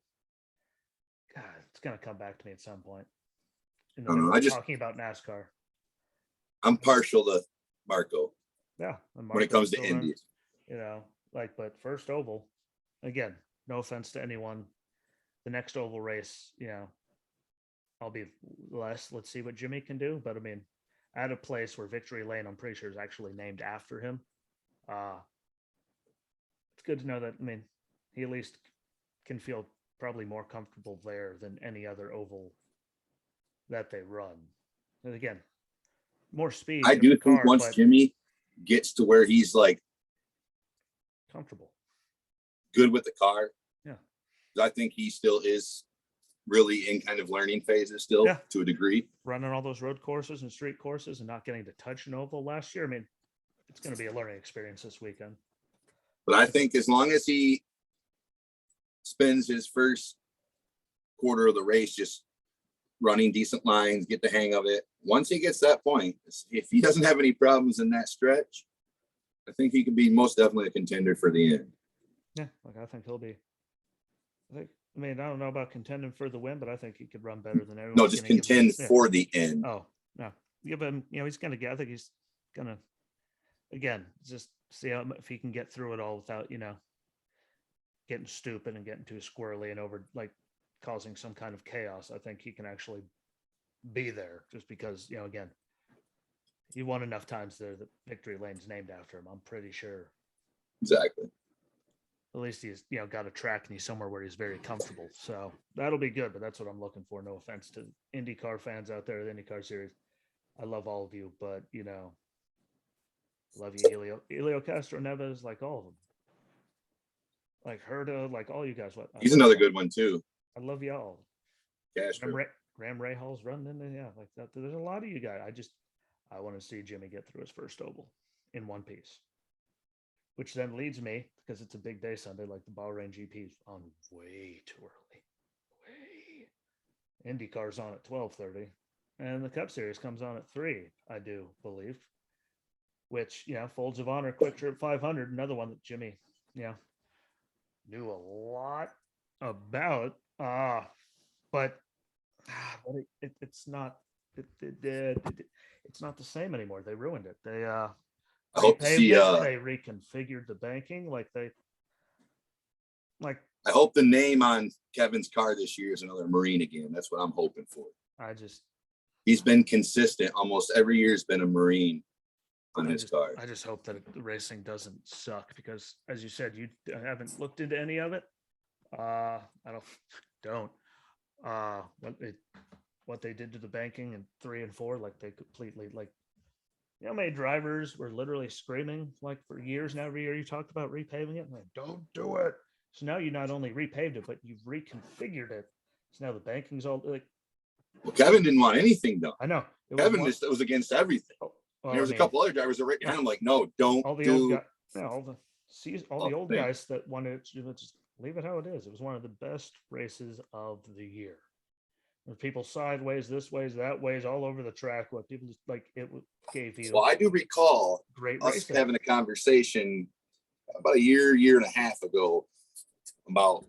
God, it's going to come back to me at some point. I'm talking about NASCAR. I'm partial to Marco. Yeah, when it comes to Indies, but first oval, again, no offense to anyone. The next oval race, I'll be less. Let's see what Jimmie can do. But I mean, at a place where Victory Lane, I'm pretty sure, is actually named after him. It's good to know that. I mean, he at least can feel probably more comfortable there than any other oval that they run. And again, more speed. I do think once Jimmie gets to where he's like comfortable, good with the car. Yeah. I think he still is really in kind of learning phases still to a degree. Running all those road courses and street courses and not getting to touch an oval last year. I mean, it's going to be a learning experience this weekend. But I think as long as he spends his first quarter of the race just running decent lines, get the hang of it, once he gets that point, if he doesn't have any problems in that stretch, I think he could be most definitely a contender for the end. Yeah, I think he'll be. I don't know about contending for the win, but I think he could run better than everyone. No, just contend for the end. Oh, no. Yeah, but he's going to get, I think he's going to, again, just see if he can get through it all without, getting stupid and getting too squirrely and over, like, causing some kind of chaos. I think he can actually be there just because, again, he won enough times there that Victory Lane's named after him. I'm pretty sure. Exactly. At least he's, got a track and he's somewhere where he's very comfortable. So that'll be good, but that's what I'm looking for. No offense to IndyCar fans out there, the IndyCar series. I love all of you, but, love you, Helio Castro Neves, like all of them. Like Herta, like all you guys. He's another good one, too. I love y'all. Castro. Graham Rahal's running in there. Yeah, like that. There's a lot of you guys. I want to see Jimmie get through his first oval in one piece. Which then leads me, because it's a big day Sunday, like the Bahrain GP is on way too early. IndyCar's on at 12:30, and the Cup Series comes on at 3, I do believe. Which, Folds of Honor, QuikTrip 500, another one that Jimmie, knew a lot about. But it's not. it's not the same anymore. They ruined it. They I hope to see. they reconfigured the banking like I hope the name on Kevin's car this year is another Marine again. That's what I'm hoping for. He's been consistent. Almost every year has been a Marine on his car. I just hope that the racing doesn't suck because, as you said, you haven't looked into any of it. I don't. What they did to the banking in 3 and 4, like they completely how many drivers were literally screaming like for years now? Every year you talked about repaving it, and like, don't do it. So now you not only repaved it, but you've reconfigured it. So now the banking's all like. Well, Kevin didn't want anything done. I know. Kevin was against everything. Well, there was a couple other drivers that were right behind him, like, no, don't all the do. Old the old guys that wanted to just leave it how it is. It was one of the best races of the year. There's people sideways, this ways, that ways, all over the track. What people just like it gave you. Well, I do recall great us racing. having a conversation about a year and a half ago about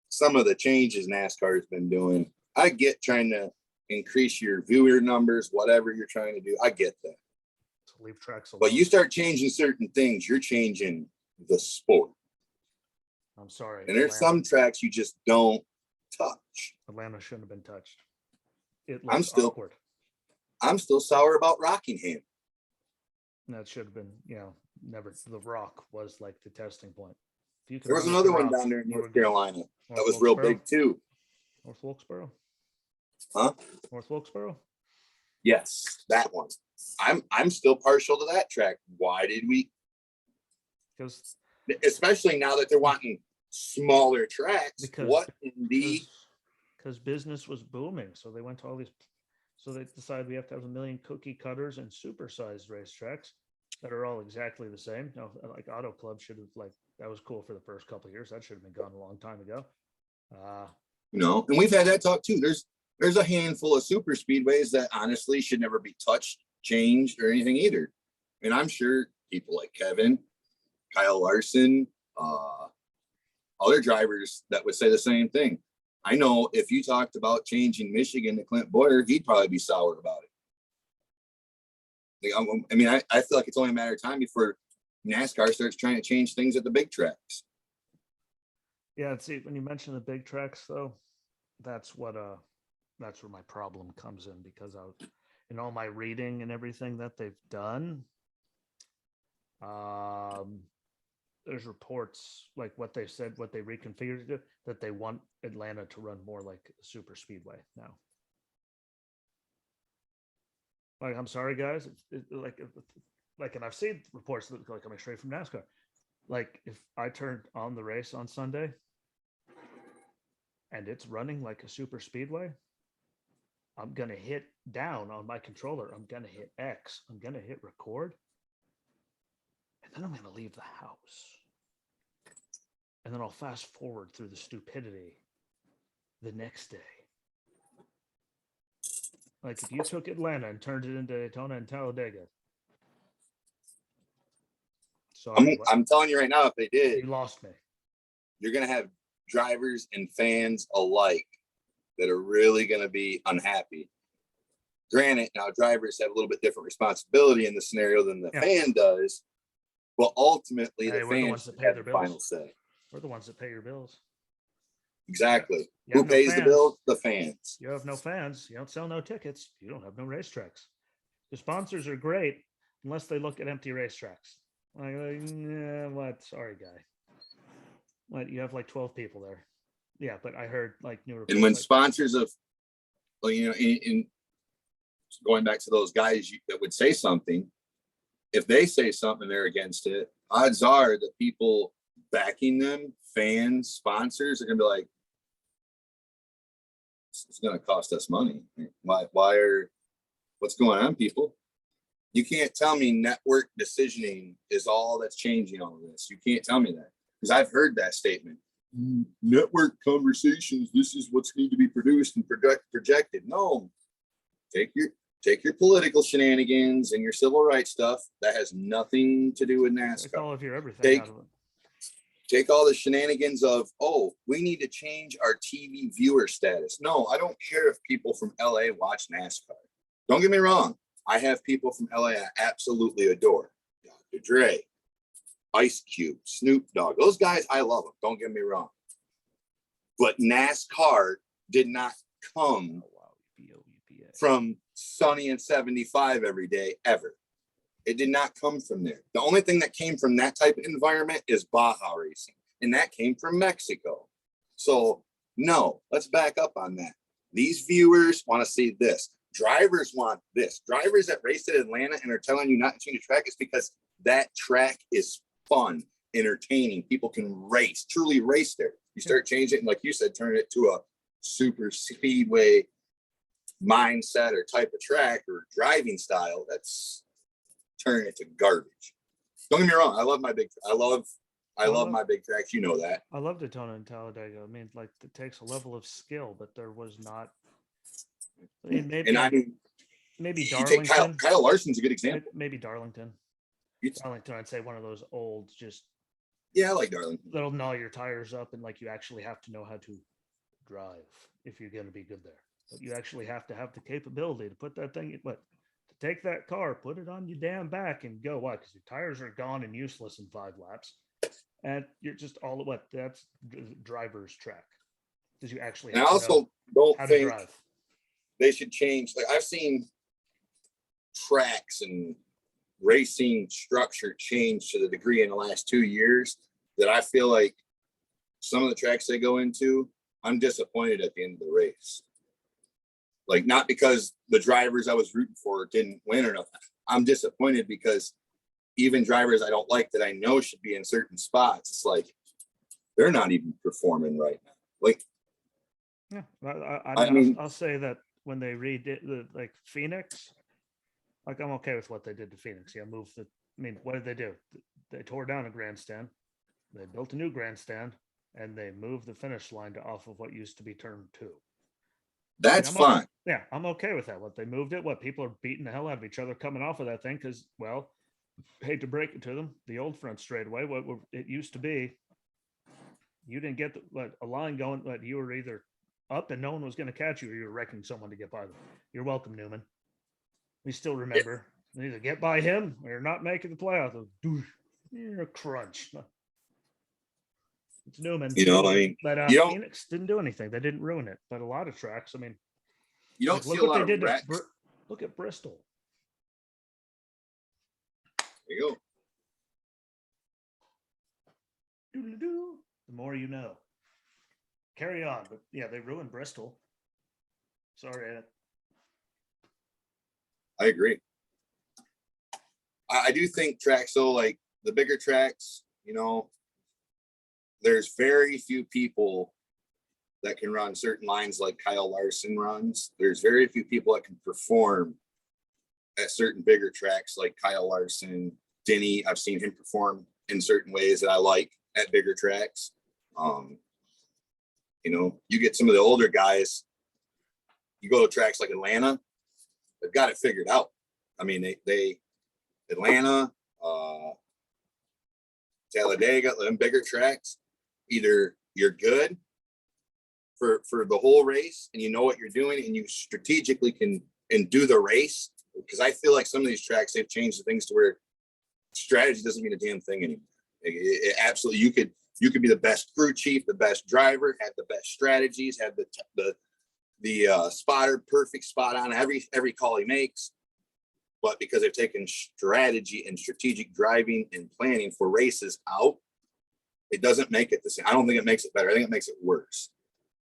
some of the changes NASCAR has been doing. I get trying to increase your viewer numbers, whatever you're trying to do. I get that. To leave tracks alone. But you start changing certain things, you're changing the sport. I'm sorry. And there's some tracks you just don't touch. Atlanta shouldn't have been touched. I'm still sour about Rockingham. That should have been, never. The Rock was like the testing point. There was another one down there in North Carolina that was real big too. North Wilkesboro. Huh? North Wilkesboro. Yes, that one. I'm still partial to that track. Why did we? Because especially now that they're wanting smaller tracks. Because business was booming, so they went to all these. So they decided we have to have 1 million cookie cutters and supersized racetracks that are all exactly the same. Like Auto Club should have that was cool for the first couple of years. That should have been gone a long time ago. And we've had that talk too. There's a handful of super speedways that honestly should never be touched, changed, or anything either. And I'm sure people like Kevin, Kyle Larson, other drivers that would say the same thing. I know if you talked about changing Michigan to Clint Boyer, he'd probably be sour about it. I feel like it's only a matter of time before NASCAR starts trying to change things at the big tracks. Yeah, see, when you mention the big tracks, though, that's where my problem comes in, because in all my reading and everything that they've done, there's reports like what they said, what they reconfigured it, that they want Atlanta to run more like a super speedway now. Like, I'm sorry, guys. And I've seen reports that coming straight from NASCAR. Like, if I turned on the race on Sunday and it's running like a super speedway, I'm going to hit down on my controller. I'm going to hit X. I'm going to hit record. And then I'm going to leave the house. And then I'll fast forward through the stupidity the next day. Like, if you took Atlanta and turned it into Daytona and Talladega. I'm telling you right now, if they did, you lost me. You're going to have drivers and fans alike that are really going to be unhappy. Granted, now drivers have a little bit different responsibility in the scenario than the fan does, but ultimately the fans have the final say. We're the ones that pay your bills. Exactly. Who pays the bills? The fans. You have no fans. You don't sell no tickets. You don't have no racetracks. The sponsors are great unless they look at empty racetracks. What? Sorry, guy. What? You have 12 people there. Yeah, but I heard new reports. And when sponsors of, in going back to those guys that would say something, if they say something, they're against it. Odds are the people backing them, fans, sponsors, are gonna be like, it's gonna cost us money. What's going on, people? You can't tell me network decisioning is all that's changing all of this. You can't tell me that, because I've heard that statement. Network conversations, this is what's need to be produced and projected. No, take your political shenanigans and your civil rights stuff. That has nothing to do with NASCAR. Take all of your everything out of it. Take all the shenanigans of, we need to change our TV viewer status. No, I don't care if people from LA watch NASCAR. Don't get me wrong. I have people from LA I absolutely adore. Dr. Dre, Ice Cube, Snoop Dogg. Those guys, I love them. Don't get me wrong. But NASCAR did not come from sunny and 75 every day, ever. It did not come from there. The only thing that came from that type of environment is Baja racing, and that came from Mexico. So no, let's back up on that. These viewers want to see this. Drivers want this. Drivers that race at Atlanta and are telling you not to change the track is because that track is fun, entertaining. People can race, truly race there. You start changing it, and like you said, turn it to a super speedway mindset or type of track or driving style, that's turning it to garbage. Don't get me wrong. I love my big tracks. You know that. I love Daytona and Talladega. I mean, like, it takes a level of skill, but there was not. I mean, maybe Darlington. Kyle Larson's a good example. Maybe Darlington. Darlington, I'd say one of those old, just. Yeah, I like Darlington. That'll gnaw your tires up, and like you actually have to know how to drive if you're going to be good there. But you actually have to have the capability to put that thing, to take that car, put it on your damn back and go. Why? Because your tires are gone and useless in 5 laps. And you're just all that's driver's track. Because you actually have and I also don't think drive. They should change. Like, I've seen tracks and racing structure change to the degree in the last 2 years that I feel like some of the tracks they go into, I'm disappointed at the end of the race. Like, not because the drivers I was rooting for didn't win or nothing. I'm disappointed because even drivers I don't like that I know should be in certain spots, it's like they're not even performing right now. Like, yeah, I mean, I'll say that when they redid like Phoenix, like, I'm okay with what they did to Phoenix. Yeah, what did they do? They tore down a grandstand, they built a new grandstand, and they moved the finish line off of what used to be turn 2. That's fine. Yeah, I'm okay with that. What they moved it, people are beating the hell out of each other coming off of that thing because, well, hate to break it to them, the old front straightaway, it used to be, you didn't get a line going, but you were either up and no one was going to catch you, or you were wrecking someone to get by them. You're welcome, Newman. We still remember, either get by him or you're not making the playoffs. You're a crunch. It's Newman. But Phoenix didn't do anything. They didn't ruin it. But a lot of tracks, I mean, you don't see a lot of wrecks. Look at Bristol. There you go. The more you know. Carry on. But yeah, they ruined Bristol. Sorry, Ed. I agree. I do think tracks, though, like the bigger tracks, there's very few people that can run certain lines like Kyle Larson runs. There's very few people that can perform at certain bigger tracks like Kyle Larson, Denny. I've seen him perform in certain ways that I like at bigger tracks. You get some of the older guys, you go to tracks like Atlanta, they've got it figured out. I mean, they Atlanta, Talladega, them bigger tracks, either you're good for the whole race and you know what you're doing and you strategically can do the race, because I feel like some of these tracks, they've changed the things to where strategy doesn't mean a damn thing anymore. It absolutely, you could be the best crew chief, the best driver, have the best strategies, have the spotter perfect spot on every call he makes. But because they've taken strategy and strategic driving and planning for races out, it doesn't make it the same. I don't think it makes it better. I think it makes it worse.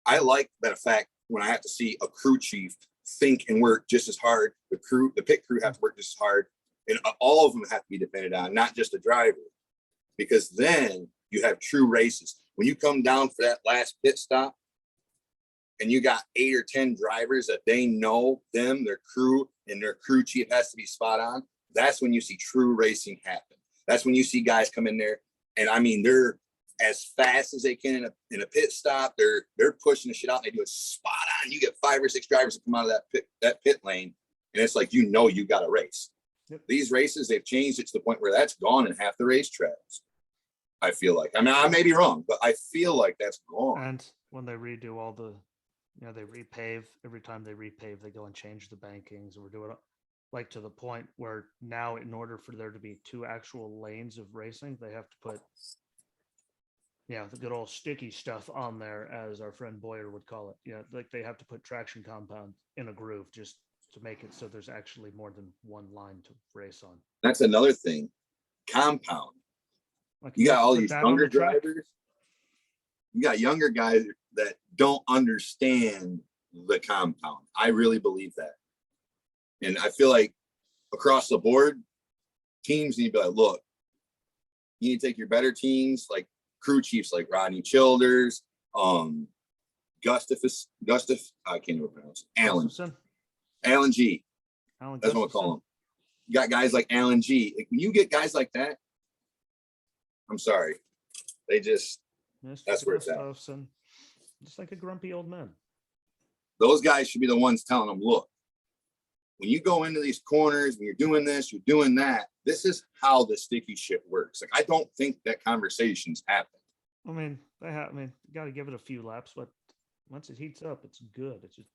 I like that fact when I have to see a crew chief think and work just as hard. The pit crew have to work just as hard, and all of them have to be depended on, not just a driver, because then you have true races. When you come down for that last pit stop and you got 8 or 10 drivers that they know their crew, and their crew chief has to be spot on, that's when you see true racing happen. That's when you see guys come in there, and I mean, they're as fast as they can in a pit stop. They're pushing the shit out, and they do it spot on. You get 5 or 6 drivers that come out of that pit lane, and it's like, you got a race. Yep. These races, they've changed it to the point where that's gone in half the racetracks. I feel like. I mean, I may be wrong, but I feel like that's gone. And when they redo all they repave, every time they repave, they go and change the bankings, or do it. like to the point where now, in order for there to be 2 actual lanes of racing, they have to put, the good old sticky stuff on there, as our friend Boyer would call it. Like they have to put traction compound in a groove just to make it so there's actually more than one line to race on. That's another thing. Compound. Like You got all put these that on younger the track. drivers. You got younger guys that don't understand the compound. I really believe that. And I feel like across the board, teams need to be like, look, you need to take your better teams, like crew chiefs like Rodney Childers, Gustafus, I can't even pronounce it. Alan G. That's what we'll call him. You got guys like Alan G. Like, when you get guys like that, I'm sorry. They just, that's where it's at. Just like a grumpy old man. Those guys should be the ones telling them, look, when you go into these corners, when you're doing this, you're doing that, this is how the sticky shit works. Like, I don't think that conversations happen. I mean, you got to give it a few laps, but once it heats up, it's good. It's just,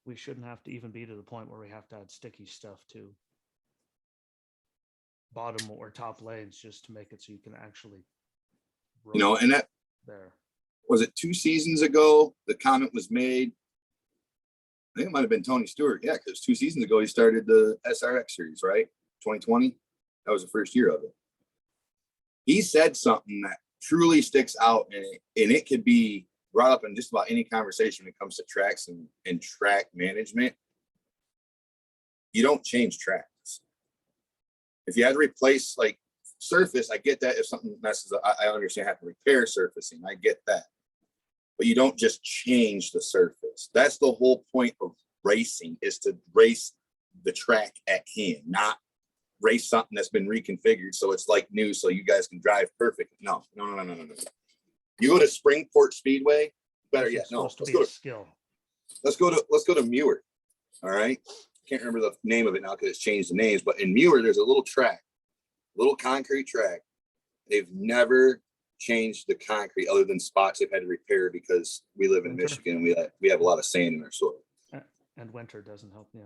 we shouldn't have to even be to the point where we have to add sticky stuff to bottom or top lanes just to make it so you can actually, and that there. Was it 2 seasons ago? The comment was made. I think it might have been Tony Stewart. Yeah, because 2 seasons ago he started the SRX series, right? 2020. That was the first year of it. He said something that truly sticks out, and it could be brought up in just about any conversation when it comes to tracks and track management. You don't change tracks. If you had to replace like surface, I get that. If something messes up, I understand have to repair surfacing. I get that. But you don't just change the surface. That's the whole point of racing, is to race the track at hand, not race something that's been reconfigured so it's like new so you guys can drive perfect. No. You go to Springport Speedway, better yet. No, let's go to Muir. All right. Can't remember the name of it now because it's changed the names, but in Muir, there's a little track, little concrete track. They've never changed the concrete other than spots they've had to repair because we live in Michigan and we have a lot of sand in our soil. And winter doesn't help. Yeah.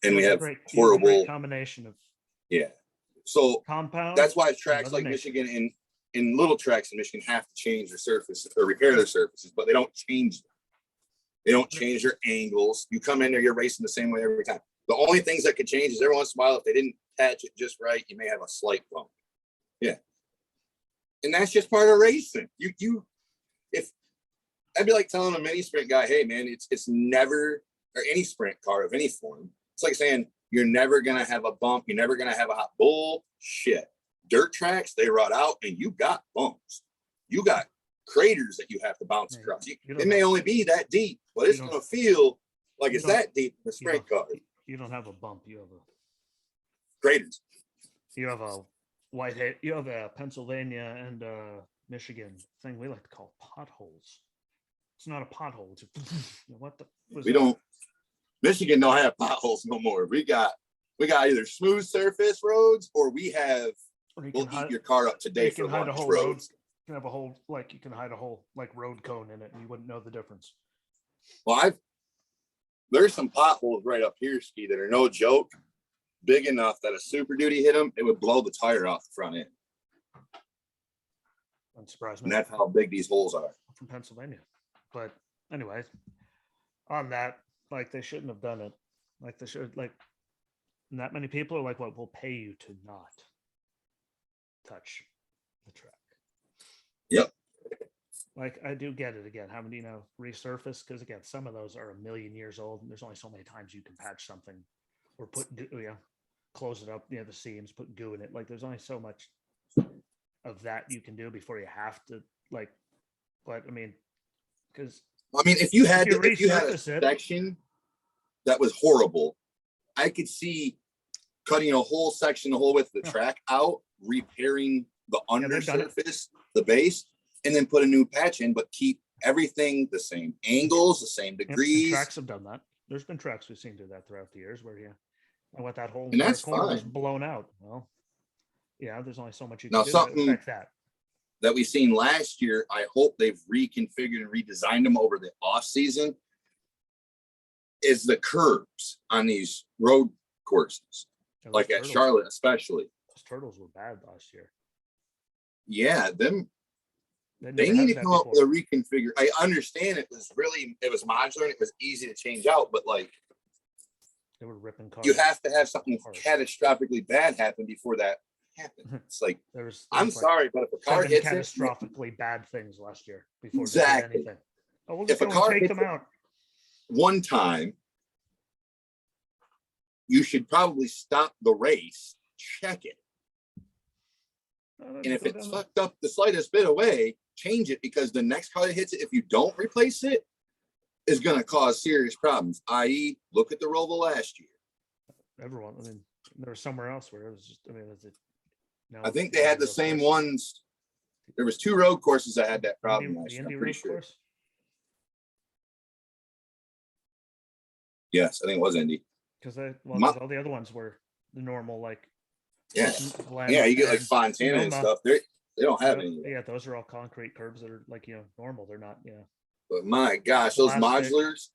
And we have horrible combination of So compound. That's why tracks like Michigan and in little tracks in Michigan have to change their surface or repair their surfaces, but they don't change them. They don't change their angles. You come in there, you're racing the same way every time. The only things that could change is every once in a while, if they didn't patch it just right, you may have a slight bump. Yeah. And that's just part of racing. If I'd be like telling a mini sprint guy, hey man, it's never, or any sprint car of any form, it's like saying you're never gonna have a bump, you're never gonna have a hot bullshit. Dirt tracks, they rot out and you got bumps. You got craters that you have to bounce across. It may only be that deep, but it's gonna feel like it's that deep in the sprint car. You don't have a bump, you have a craters. You have a you have a Pennsylvania and Michigan thing we like to call potholes. It's not a pothole. It's Michigan don't have potholes no more. We got either smooth surface roads or we have we'll eat your car up today for lunch roads. You can have a whole you can hide a whole road cone in it and you wouldn't know the difference. Well, there's some potholes right up here, Ski, that are no joke. Big enough that a Super Duty hit them, it would blow the tire off the front end. Wouldn't surprise me. And that's how big these holes are. From Pennsylvania. But anyway, on that, they shouldn't have done it. They should, and that many people are like, well, we'll pay you to not touch the track. Yep. I do get it again. Having to, resurface, because again, some of those are 1 million years old, and there's only so many times you can patch something or put close it up, the seams, put goo in it. There's only so much of that you can do before you have to but I mean, because if you had a section that was horrible, I could see cutting a whole section, the whole width of the track out, repairing the undersurface, the base, and then put a new patch in, but keep everything the same angles, the same degrees. And tracks have done that. There's been tracks we've seen do that throughout the years where and what that whole corner was blown out. Well, yeah, there's only so much you can do to affect that we've seen last year. I hope they've reconfigured and redesigned them over the off season. Is the curves on these road courses. Yeah, like at Charlotte, especially. Those turtles were bad last year. Yeah, They they never need had to that come up before. with a reconfigure. I understand it was modular and it was easy to change out, but like They were ripping cars. you have to have something apart. catastrophically bad happen before that happens. It's like I'm like sorry, but if a car 7 hits catastrophically bad things last year before they Exactly. did anything. Oh, we'll If just a go car and take hits them out. one time, you should probably stop the race, check it. And if it's fucked up the slightest bit away, change it, because the next car that hits it, if you don't replace it, is going to cause serious problems. I.e., look at the Roval last year. Everyone, I mean, there was somewhere else where it was just, I mean, was it? No, I think they had the same ones. There was 2 road courses that had that problem last year. I'm pretty sure. Course? Yes, I think it was Indy. Because all the other ones were the normal, like, yeah, you get like Fontana and stuff. They don't have any. Yeah, those are all concrete curbs that are like, normal. They're not, But my gosh, those modulars,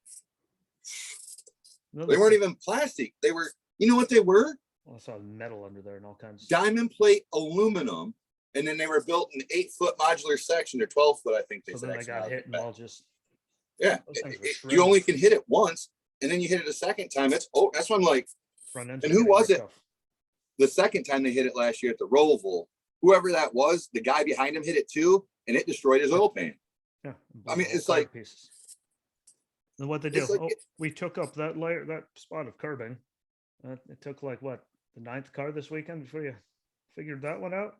they weren't even plastic. They were, you know what they were? Well, I saw metal under there and all kinds of diamond plate aluminum, and then they were built in 8-foot modular section or 12-foot, I think they said. Then they got hit and all just you only can hit it once, and then you hit it a second time. That's why I'm like, front end. And who was it? The second time they hit it last year at the Roval, whoever that was, the guy behind him hit it too, and it destroyed his oil pan. Yeah, I mean, it's like pieces. And what they do? We took up that layer, that spot of curbing. It took like what, the 9th car this weekend before you figured that one out.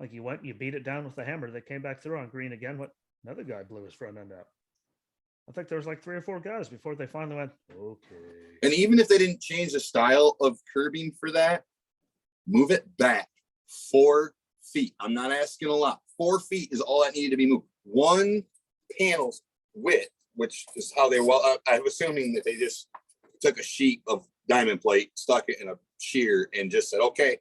Like you beat it down with the hammer. They came back through on green again. Another guy blew his front end out. I think there was like 3 or 4 guys before they finally went, okay. And even if they didn't change the style of curbing for that, move it back 4 feet. I'm not asking a lot. 4 feet is all that needed to be moved. 1 panel's width, which is how I'm assuming that they just took a sheet of diamond plate, stuck it in a shear, and just said, okay,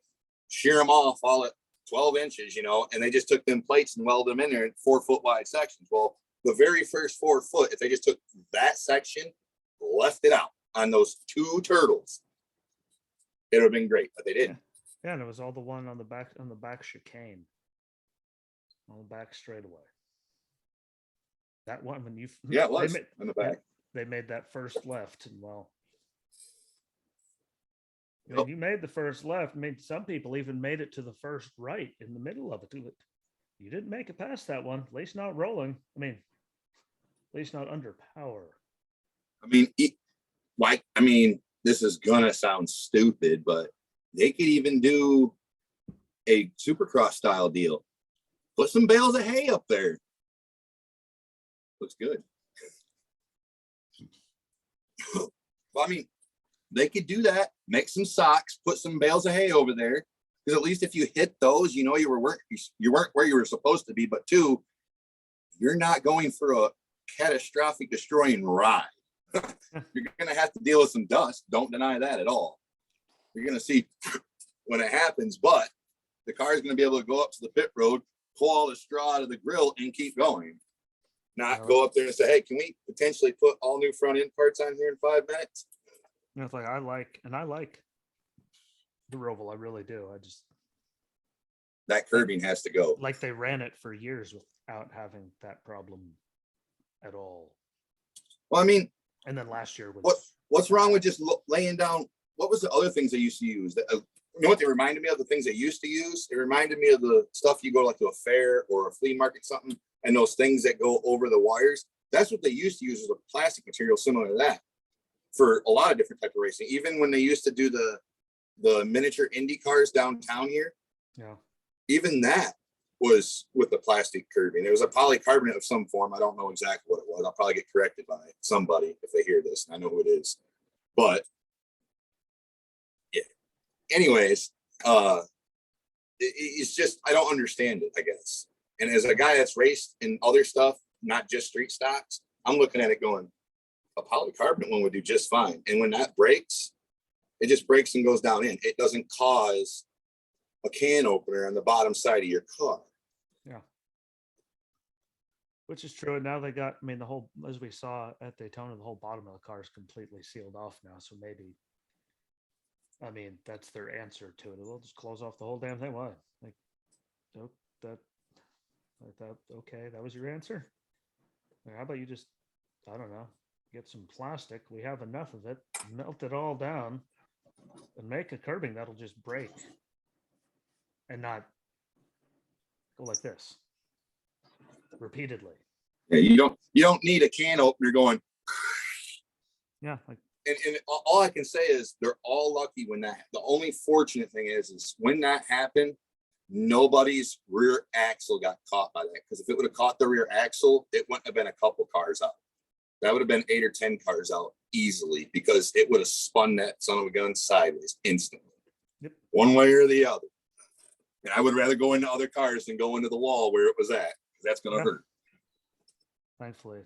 shear them off all at 12 inches, and they just took them plates and welded them in there in 4-foot wide sections. Well, the very first 4 foot, if they just took that section, left it out on those 2 turtles, it would have been great, but they didn't. Yeah, and it was all the one on the back chicane, on the back straightaway. That one, when it was in the back. They made that first left, and you made the first left. I mean, some people even made it to the first right in the middle of it. You didn't make it past that one, at least not rolling. I mean, at least not under power. I mean, this is gonna sound stupid, but they could even do a Supercross style deal. Put some bales of hay up there. Looks good. Well, I mean, they could do that. Make some socks, put some bales of hay over there. Because at least if you hit those, you weren't where you were supposed to be. But 2, you're not going for a catastrophic destroying ride. You're going to have to deal with some dust. Don't deny that at all. You're going to see when it happens, but the car is going to be able to go up to the pit road, pull all the straw out of the grill, and keep going. Not go up there and say, hey, can we potentially put all new front end parts on here in 5 minutes? It's like I like the Roval. I really do. That curbing has to go. Like they ran it for years without having that problem at all. Well, I mean, and then last year was what's wrong with just laying down? What was the other things they used to use? You know what they reminded me of? The things they used to use. It reminded me of the stuff you go like to a fair or a flea market, something, and those things that go over the wires. That's what they used to use, as a plastic material similar to that for a lot of different type of racing. Even when they used to do the miniature Indy cars downtown here, even that was with the plastic curbing. It was a polycarbonate of some form. I don't know exactly what it was. I'll probably get corrected by somebody if they hear this, and I know who it is. But yeah. Anyways, it's just, I don't understand it, I guess. And as a guy that's raced in other stuff, not just street stocks, I'm looking at it going, a polycarbonate one would do just fine. And when that breaks, it just breaks and goes down in. It doesn't cause a can opener on the bottom side of your car. Yeah. Which is true. And now they got, the whole, as we saw at Daytona, the whole bottom of the car is completely sealed off now. So maybe I mean, that's their answer to it. They'll just close off the whole damn thing. Why? Like, so that, like that. Okay, that was your answer. Like, how about you just, I don't know, get some plastic. We have enough of it. Melt it all down, and make a curbing that'll just break, and not go like this repeatedly. Yeah, you don't need a can opener going. Yeah, like And all I can say is they're all lucky when that. The only fortunate thing is when that happened, nobody's rear axle got caught by that. Because if it would have caught the rear axle, it wouldn't have been a couple cars out. That would have been 8 or 10 cars out easily because it would have spun that son of a gun sideways instantly, yep. One way or the other. And I would rather go into other cars than go into the wall where it was at, because that's going to hurt. Thankfully,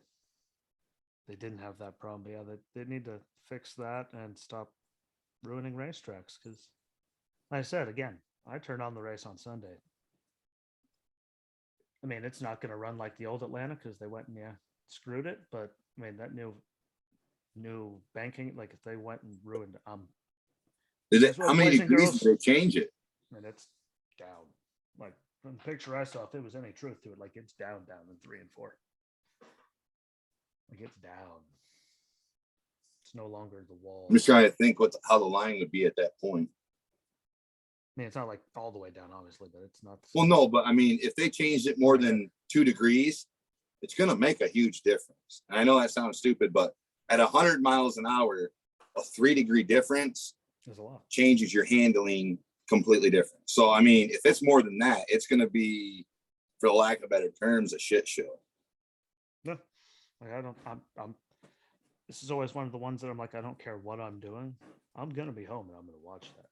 they didn't have that problem. But yeah, they need to fix that and stop ruining racetracks. Because, like I said, again, I turned on the race on Sunday. I mean, it's not going to run like the old Atlanta because they went and screwed it. But I mean, that new banking, like if they went and ruined, How many degrees did they change it? I mean, it's down. Like from the picture I saw, if there was any truth to it, like it's down in 3 and 4. Like it's down. It's no longer the wall. I'm just trying to think how the line would be at that point. I mean, it's not like all the way down, obviously, but it's not. Well, no, but I mean, if they changed it more than 2 degrees, it's going to make a huge difference. And I know that sounds stupid, but at 100 miles an hour, a 3-degree difference There's a lot. changes your handling completely different. So, I mean, if it's more than that, it's going to be, for lack of better terms, a shit show. No, like I'm this is always one of the ones that I'm like, I don't care what I'm doing. I'm going to be home and I'm going to watch that.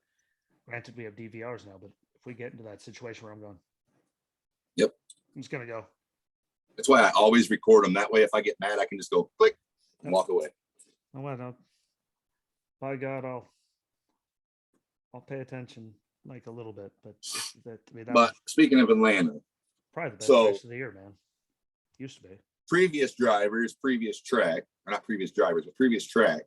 Granted, we have DVRs now, but if we get into that situation where I'm going, yep, I'm just going to go. That's why I always record them. That way, if I get mad, I can just go click and walk away. Oh, well, by God, I'll pay attention like a little bit, but But speaking of Atlanta, probably the best race of the year, man. Used to be. Previous drivers, previous track, or not previous drivers, but previous track,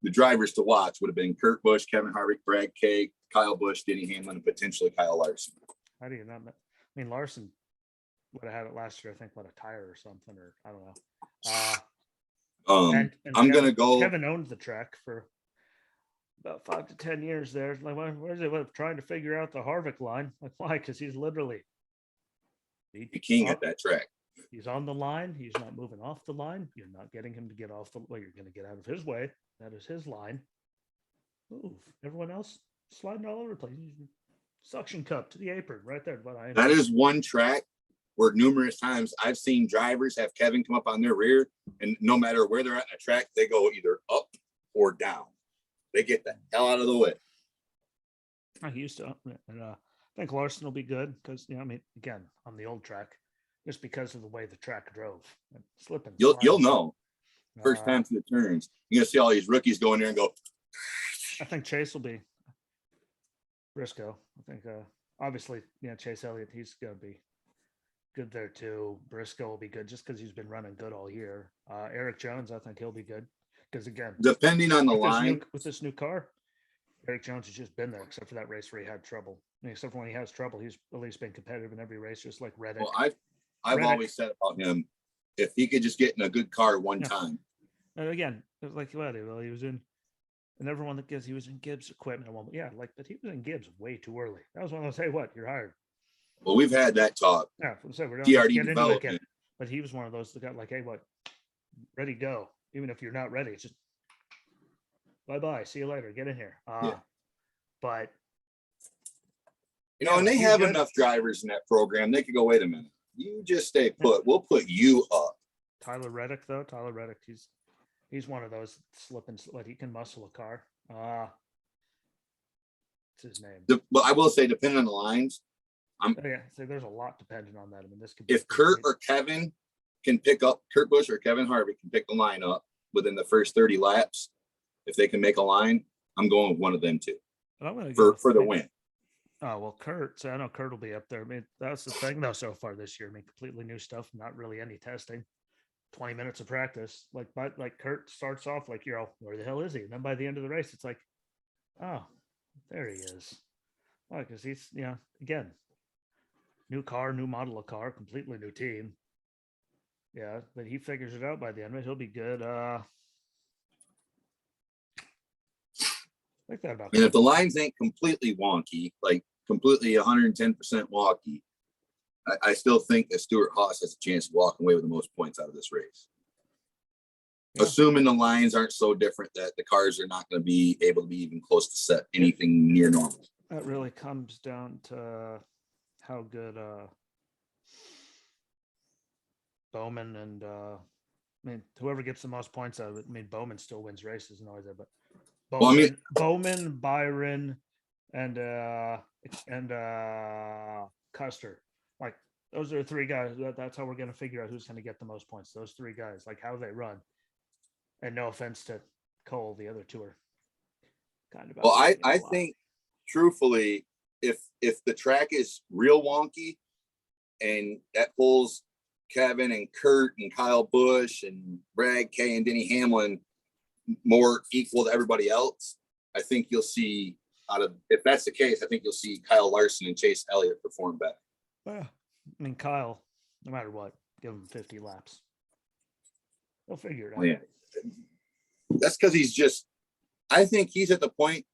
the drivers to watch would have been Kurt Busch, Kevin Harvick, Brad Keith, Kyle Busch, Denny Hamlin, and potentially Kyle Larson. How do you not? I mean, Larson would have had it last year, I think, what, a tire or something, or I don't know. And I'm going to go. Kevin owned the track for about 5 to 10 years there. Like, where's it? Trying to figure out the Harvick line. Like, why? Because he's literally the king at that track. He's on the line. He's not moving off the line. You're not getting him to get off the. Well, you're going to get out of his way. That is his line. Move. Everyone else sliding all over the place. Suction cup to the apron right there. But that is one track where numerous times I've seen drivers have Kevin come up on their rear, and no matter where they're at in the track, they go either up or down. They get the hell out of the way. I used to, and I think Larson will be good because I mean, again, on the old track, just because of the way the track drove, and slipping. You'll know. First time to the turns, you're gonna see all these rookies go in there and go. I think Chase will be Briscoe. I think obviously, Chase Elliott, he's gonna be good there too. Briscoe will be good just because he's been running good all year. Eric Jones, I think he'll be good because again, depending on the line with this new car, Eric Jones has just been there except for that race where he had trouble. I mean, except for when he has trouble, he's at least been competitive in every race, just like Reddick. Well, I've always said about him, if he could just get in a good car one time. And again, it was like well, he was in, and everyone that he was in Gibbs equipment. But he was in Gibbs way too early. That was when I say, what, you're hired. Well, we've had that talk. Yeah, so we're DRD development. But he was one of those that got like, hey, what, ready, go. Even if you're not ready, it's just bye, see you later, get in here. But and they have enough drivers in that program. They could go, wait a minute, you just stay put. We'll put you up. Tyler Reddick, he's one of those slipping. He can muscle a car. What's his name? But I will say, depending on the lines, so there's a lot dependent on that. I mean, this could be if Kurt or Kevin can pick up, Kurt Busch or Kevin Harvick can pick the line up within the first 30 laps. If they can make a line, I'm going with one of them too. For the win. Oh, well, Kurt. So I know Kurt will be up there. I mean, that's the thing though so far this year. I mean, completely new stuff, not really any testing. 20 minutes of practice. Like Kurt starts off like, where the hell is he? And then by the end of the race, it's like, oh, There he is. Well, because he's, again, new car, new model of car, completely new team. Yeah, but he figures it out by the end of it. He'll be good. Like that about. And if the lines ain't completely wonky, like completely 110% wonky, I still think that Stewart Haas has a chance of walking away with the most points out of this race. Yeah. Assuming the lines aren't so different that the cars are not going to be able to be even close to set anything near normal. That really comes down to how good Bowman and whoever gets the most points out of it. I mean, Bowman still wins races and always there, but Bowman, Byron, and Custer. Like, those are three guys. That's how we're going to figure out who's going to get the most points. Those three guys, like how they run. And no offense to Cole, the other two are kind of. Well, I think, truthfully, if the track is real wonky, and that pulls Kevin and Kurt and Kyle Busch and Brad Kay and Denny Hamlin more equal to everybody else, I think you'll see if that's the case, I think you'll see Kyle Larson and Chase Elliott perform better. Well, I mean, Kyle, no matter what, give him 50 laps. They'll figure it out. Yeah. That's because I think he's at the point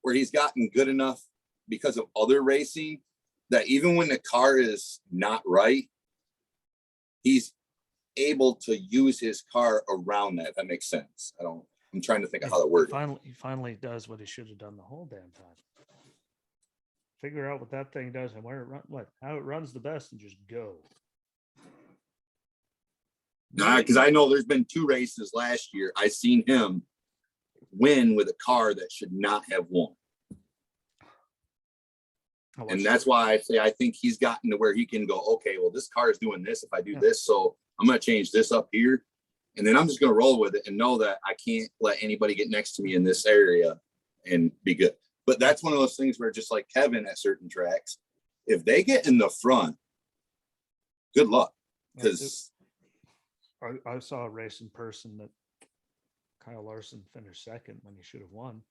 where he's gotten good enough because of other racing that even when the car is not right, he's able to use his car around that. If that makes sense. I'm trying to think of how to word it. He finally does what he should have done the whole damn time. Figure out what that thing does and where it how it runs the best, and just go. Nah, because I know there's been 2 races last year. I seen him win with a car that should not have won. And that's why I say I think he's gotten to where he can go, okay, well, this car is doing this if I do this, so I'm going to change this up here. And then I'm just going to roll with it and know that I can't let anybody get next to me in this area and be good. But that's one of those things where, just like Kevin at certain tracks, if they get in the front, good luck. Because I saw a race in person that Kyle Larson finished second when he should have won.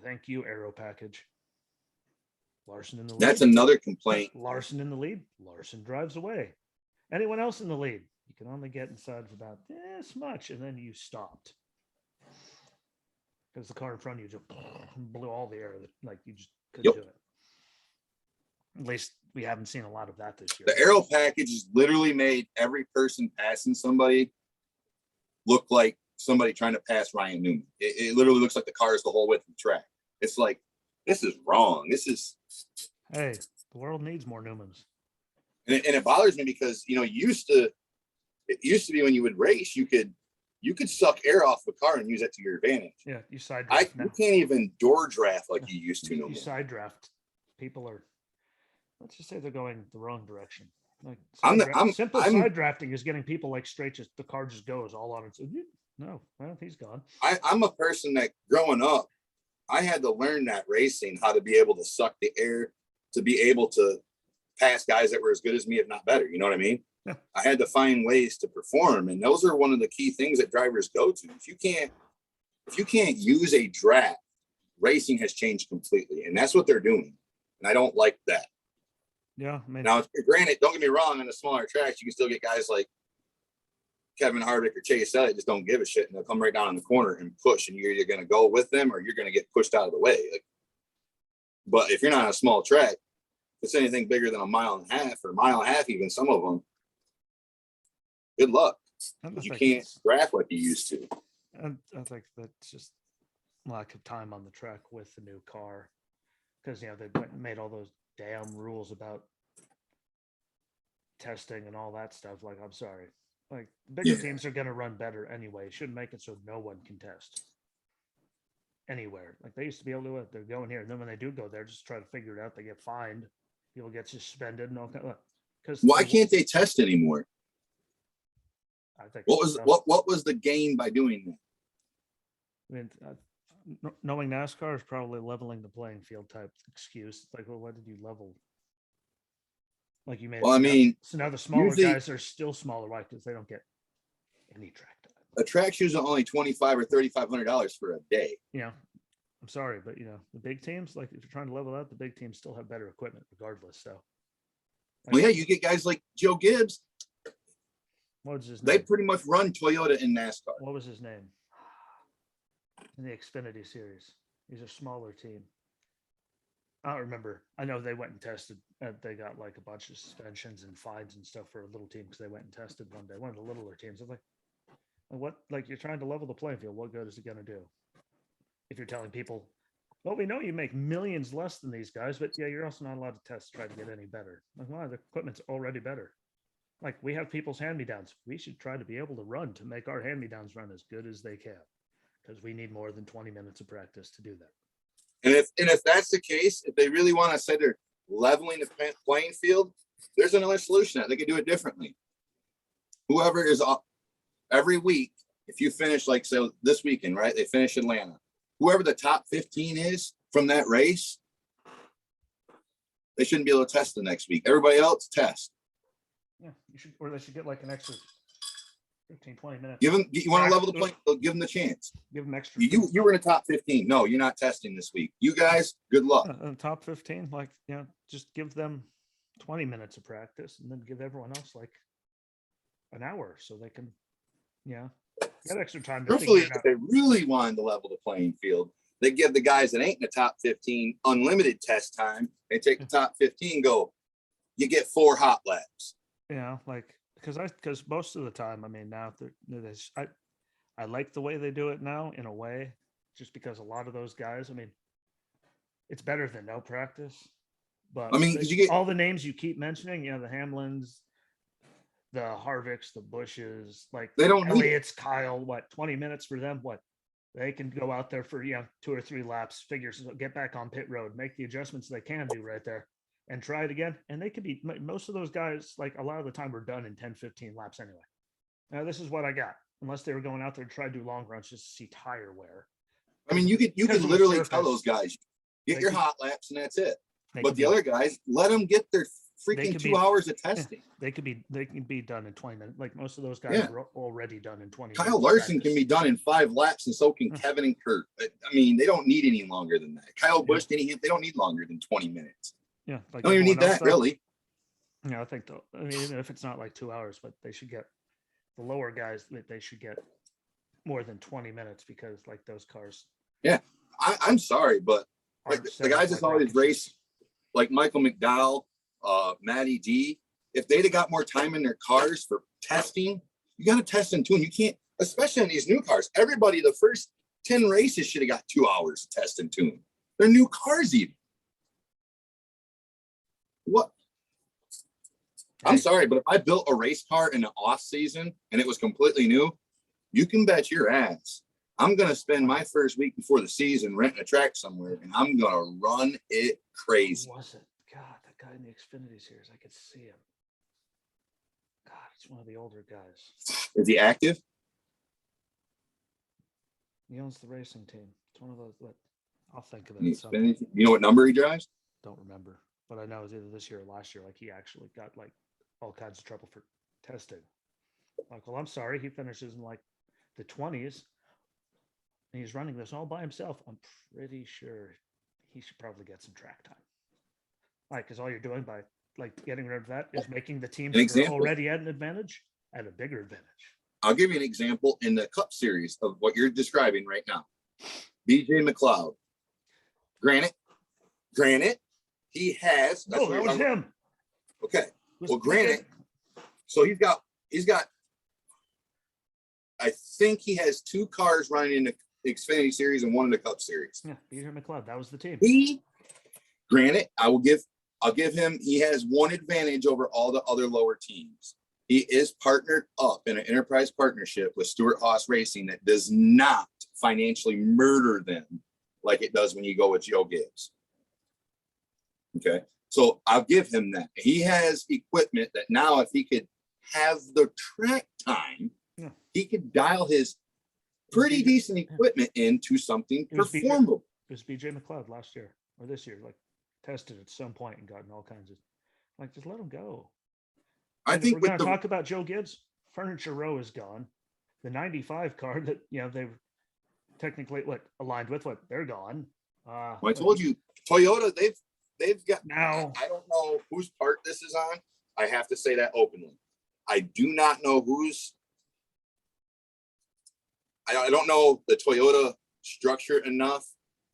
Thank you, Aero Package. Larson in the lead. That's another complaint. Larson in the lead. Larson drives away. Anyone else in the lead, you can only get inside for about this much, and then you stopped. Because the car in front of you just blew all the air. Like, you just couldn't do it. At least we haven't seen a lot of that this year. The Aero Package has literally made every person passing somebody look like somebody trying to pass Ryan Newman. It literally looks like the car is the whole width of the track. It's like, this is wrong. Hey, the world needs more Newmans. And it bothers me because, it used to be when you would race, you could suck air off the car and use that to your advantage. Yeah, you side draft now. You can't even door draft like you used to no more. You side draft. People are, let's just say they're going the wrong direction. Like simple side drafting is getting people like straight, just the car just goes all on its. No, well, he's gone. I'm a person that growing up, I had to learn that racing, how to be able to suck the air, to be able to pass guys that were as good as me, if not better. You know what I mean? Yeah. I had to find ways to perform. And those are one of the key things that drivers go to. If you can't use a draft, racing has changed completely. And that's what they're doing. And I don't like that. Yeah. Now, granted, don't get me wrong, on the smaller tracks, you can still get guys like Kevin Harvick or Chase Elliott just don't give a shit, and they'll come right down in the corner and push, and you're either going to go with them or you're going to get pushed out of the way. But if you're not on a small track, if it's anything bigger than a mile and a half or a mile and a half, even some of them, good luck. You can't draft like you used to. I think that's just lack of time on the track with the new car, because they made all those damn rules about testing and all that stuff. Like, I'm sorry. Like, bigger teams are going to run better anyway. Shouldn't make it so no one can test anywhere. Like, they used to be able to do it. They're going here. And then when they do go there, just try to figure it out. They get fined. People get suspended and all that. Because why can't they test anymore? I think what was the gain by doing that? I mean, knowing NASCAR is probably leveling the playing field type excuse. Like, well, what did you level? Like, you made. Well, I mean, so now the smaller guys are still smaller, right? Because they don't get any track time. A track's usually only $2,500 or $3,500 for a day. Yeah, I'm sorry, but the big teams, like if you're trying to level out, the big teams still have better equipment regardless. So, Well, yeah, you get guys like Joe Gibbs. what was his They name? pretty much run Toyota in NASCAR. What was his name? In the Xfinity Series. He's a smaller team. I don't remember. I know they went and tested. They got like a bunch of suspensions and fines and stuff for a little team because they went and tested one day. One of the littler teams. I'm like, what? Like you're trying to level the playing field. What good is it going to do? If you're telling people, well, we know you make millions less than these guys, but yeah, you're also not allowed to test to try to get any better. Like, wow, the equipment's already better. Like we have people's hand-me-downs. We should try to be able to run to make our hand-me-downs run as good as they can, because we need more than 20 minutes of practice to do that. And if that's the case, if they really want to say they're leveling the playing field, there's another solution that they could do it differently. Whoever is up every week, if you finish like so this weekend, right? They finish Atlanta. Whoever the top 15 is from that race, they shouldn't be able to test the next week. Everybody else test. Yeah, you should, or they should get like an extra 15, 20 minutes. You want to level the playing field, give them the chance. Give them extra. You were in the top 15. No, you're not testing this week. You guys, good luck. Top 15, like, just give them 20 minutes of practice and then give everyone else like an hour so they can, get extra time. Truthfully, if they really wanted to level the playing field, they give the guys that ain't in the top 15 unlimited test time. They take the top 15, go, you get 4 hot laps. Like, because most of the time, I mean, now I like the way they do it now in a way, just because a lot of those guys, I mean, it's better than no practice. But I mean, you get all the names you keep mentioning, the Hamlins, the Harvicks, the Bushes, like they don't Elliott's, Kyle, 20 minutes for them? What? They can go out there for 2 or 3 laps, get back on pit road, make the adjustments they can do right there, and try it again. And they could be, most of those guys, like a lot of the time, were done in 10, 15 laps anyway. Now, this is what I got. Unless they were going out there to try to do long runs just to see tire wear. I mean, you could literally tell those guys, get your hot laps and that's it. But the other guys, let them get their freaking 2 hours of testing. They can be done in 20 minutes. Like most of those guys are already done in 20 minutes. Kyle Larson can be done in 5 laps, and so can Kevin and Kurt. I mean, they don't need any longer than that. Kyle Busch, they don't need longer than 20 minutes. Yeah, like they don't even need that, really. I think even if it's not like 2 hours, but they should get the lower guys, they should get more than 20 minutes, because like those cars. Yeah, I'm sorry, but like the guys that's always race, like Michael McDowell, Matty D, if they'd have got more time in their cars for testing, you got to test and tune. You can't, especially in these new cars. Everybody, the first 10 races should have got 2 hours to test and tune. They're new cars even. What? I'm sorry, but if I built a race car in the off season and it was completely new, you can bet your ass I'm going to spend my first week before the season renting a track somewhere, and I'm going to run it crazy. Who was it? God, that guy in the Xfinity Series, I could see him. God, it's one of the older guys. Is he active? He owns the racing team. It's one of those. I'll think of it. You know what number he drives? Don't remember, but I know it was either this year or last year. Like he actually got like all kinds of trouble for testing. Like, well, I'm sorry, he finishes in like the 20s, and he's running this all by himself. I'm pretty sure he should probably get some track time. Like, because all you're doing by like getting rid of that is making the teams that are already at an advantage at a bigger advantage. I'll give you an example in the Cup Series of what you're describing right now. BJ McLeod. Granted, he has. Oh, that was him. Okay. Well, granted, so he's got. I think he has 2 cars running in the Xfinity Series and 1 in the Cup Series. Yeah, BJ McLeod. That was the team. Granted, I'll give him. He has one advantage over all the other lower teams. He is partnered up in an enterprise partnership with Stewart Haas Racing that does not financially murder them like it does when you go with Joe Gibbs. Okay. So I'll give him that. He has equipment that now, if he could have the track time, he could dial his pretty decent equipment into something performable. It was BJ McLeod last year or this year, like tested at some point and gotten all kinds of, like, just let him go. I think we're going to talk about Joe Gibbs. Furniture Row is gone. The 95 car that, they were technically what aligned with what they're gone. Well, I told you, Toyota, they've got now. I don't know whose part this is on. I have to say that openly. I do not know whose. I don't know the Toyota structure enough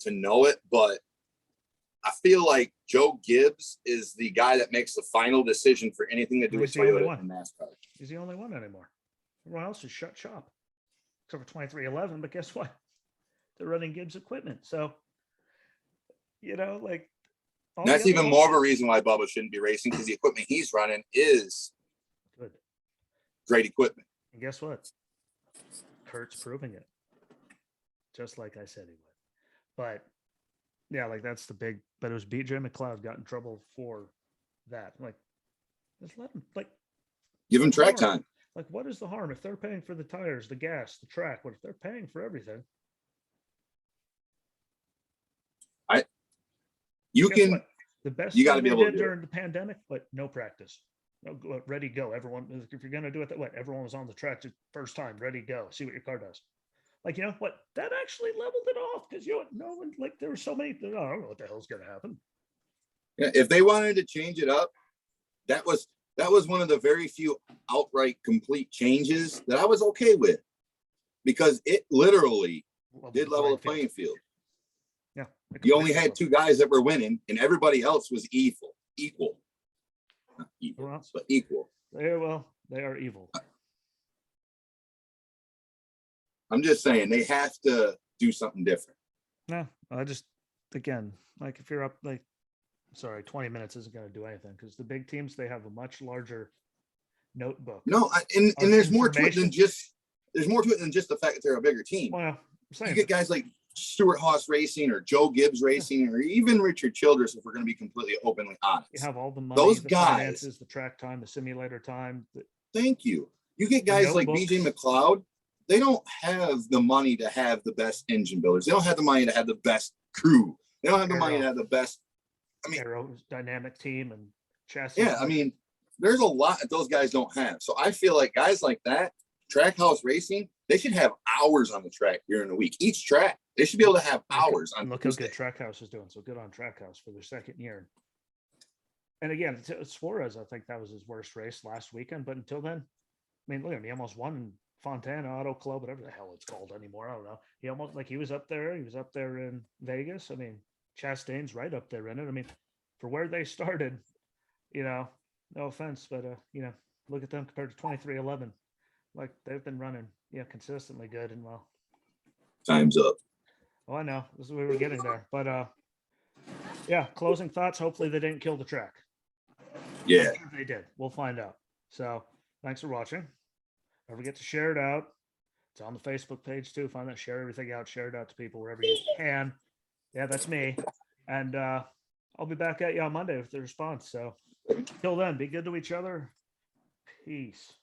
to know it, but I feel like Joe Gibbs is the guy that makes the final decision for anything to do with Toyota and NASCAR. He's the only one anymore. Everyone else is shut shop, except for 2311. But guess what? They're running Gibbs equipment. So, like. That's even more of a reason why Bubba shouldn't be racing, because the equipment he's running is good, great equipment. And guess what? Kurt's proving it, just like I said he would. But yeah, like that's the big. But it was BJ McLeod got in trouble for that. Like, just let him give him track time. Like, what is the harm if they're paying for the tires, the gas, the track? What if they're paying for everything? The best you got to be able to do during the pandemic, but no practice. No, ready, go. Everyone, if you're going to do it that way, everyone was on the track the first time, ready, go. See what your car does. Like, what? That actually leveled it off because no one, there were so many. I don't know what the hell's going to happen. Yeah, if they wanted to change it up, that was one of the very few outright complete changes that I was okay with, because it literally did level the playing field. Yeah, you only had two guys that were winning, and everybody else was equal. Not evil, but equal. They are evil. I'm just saying they have to do something different. No, I just, again, if you're up 20 minutes isn't going to do anything, because the big teams, they have a much larger notebook. No, and there's more to it than just the fact that they're a bigger team. Well, you get guys like Stewart Haas Racing or Joe Gibbs Racing or even Richard Childress, if we're going to be completely openly honest. You have all the money, those the guys, finances, the track time, the simulator time. Thank you. You get guys like BJ McLeod. They don't have the money to have the best engine builders. They don't have the money to have the best crew. They don't have the money to have the best. Aerodynamic team and chassis. Yeah, there's a lot that those guys don't have. So I feel like guys like that, Trackhouse Racing, they should have hours on the track during the week. Each track, they should be able to have hours on. Look how good Trackhouse is doing. So good on Trackhouse for their second year. And again, Suarez, I think that was his worst race last weekend. But until then, look at him. He almost won in Fontana Auto Club, whatever the hell it's called anymore. I don't know. He almost he was up there. He was up there in Vegas. Chastain's right up there in it. For where they started, no offense, but look at them compared to 2311. They've been running, consistently good, and time's up. Oh, I know. This is where we were getting there. But closing thoughts. Hopefully they didn't kill the track. Yeah. They did. We'll find out. So thanks for watching. Don't forget to share it out. It's on the Facebook page too. Find that, share everything out, share it out to people wherever you can. Yeah, that's me. And I'll be back at you on Monday with the response. So till then, be good to each other. Peace.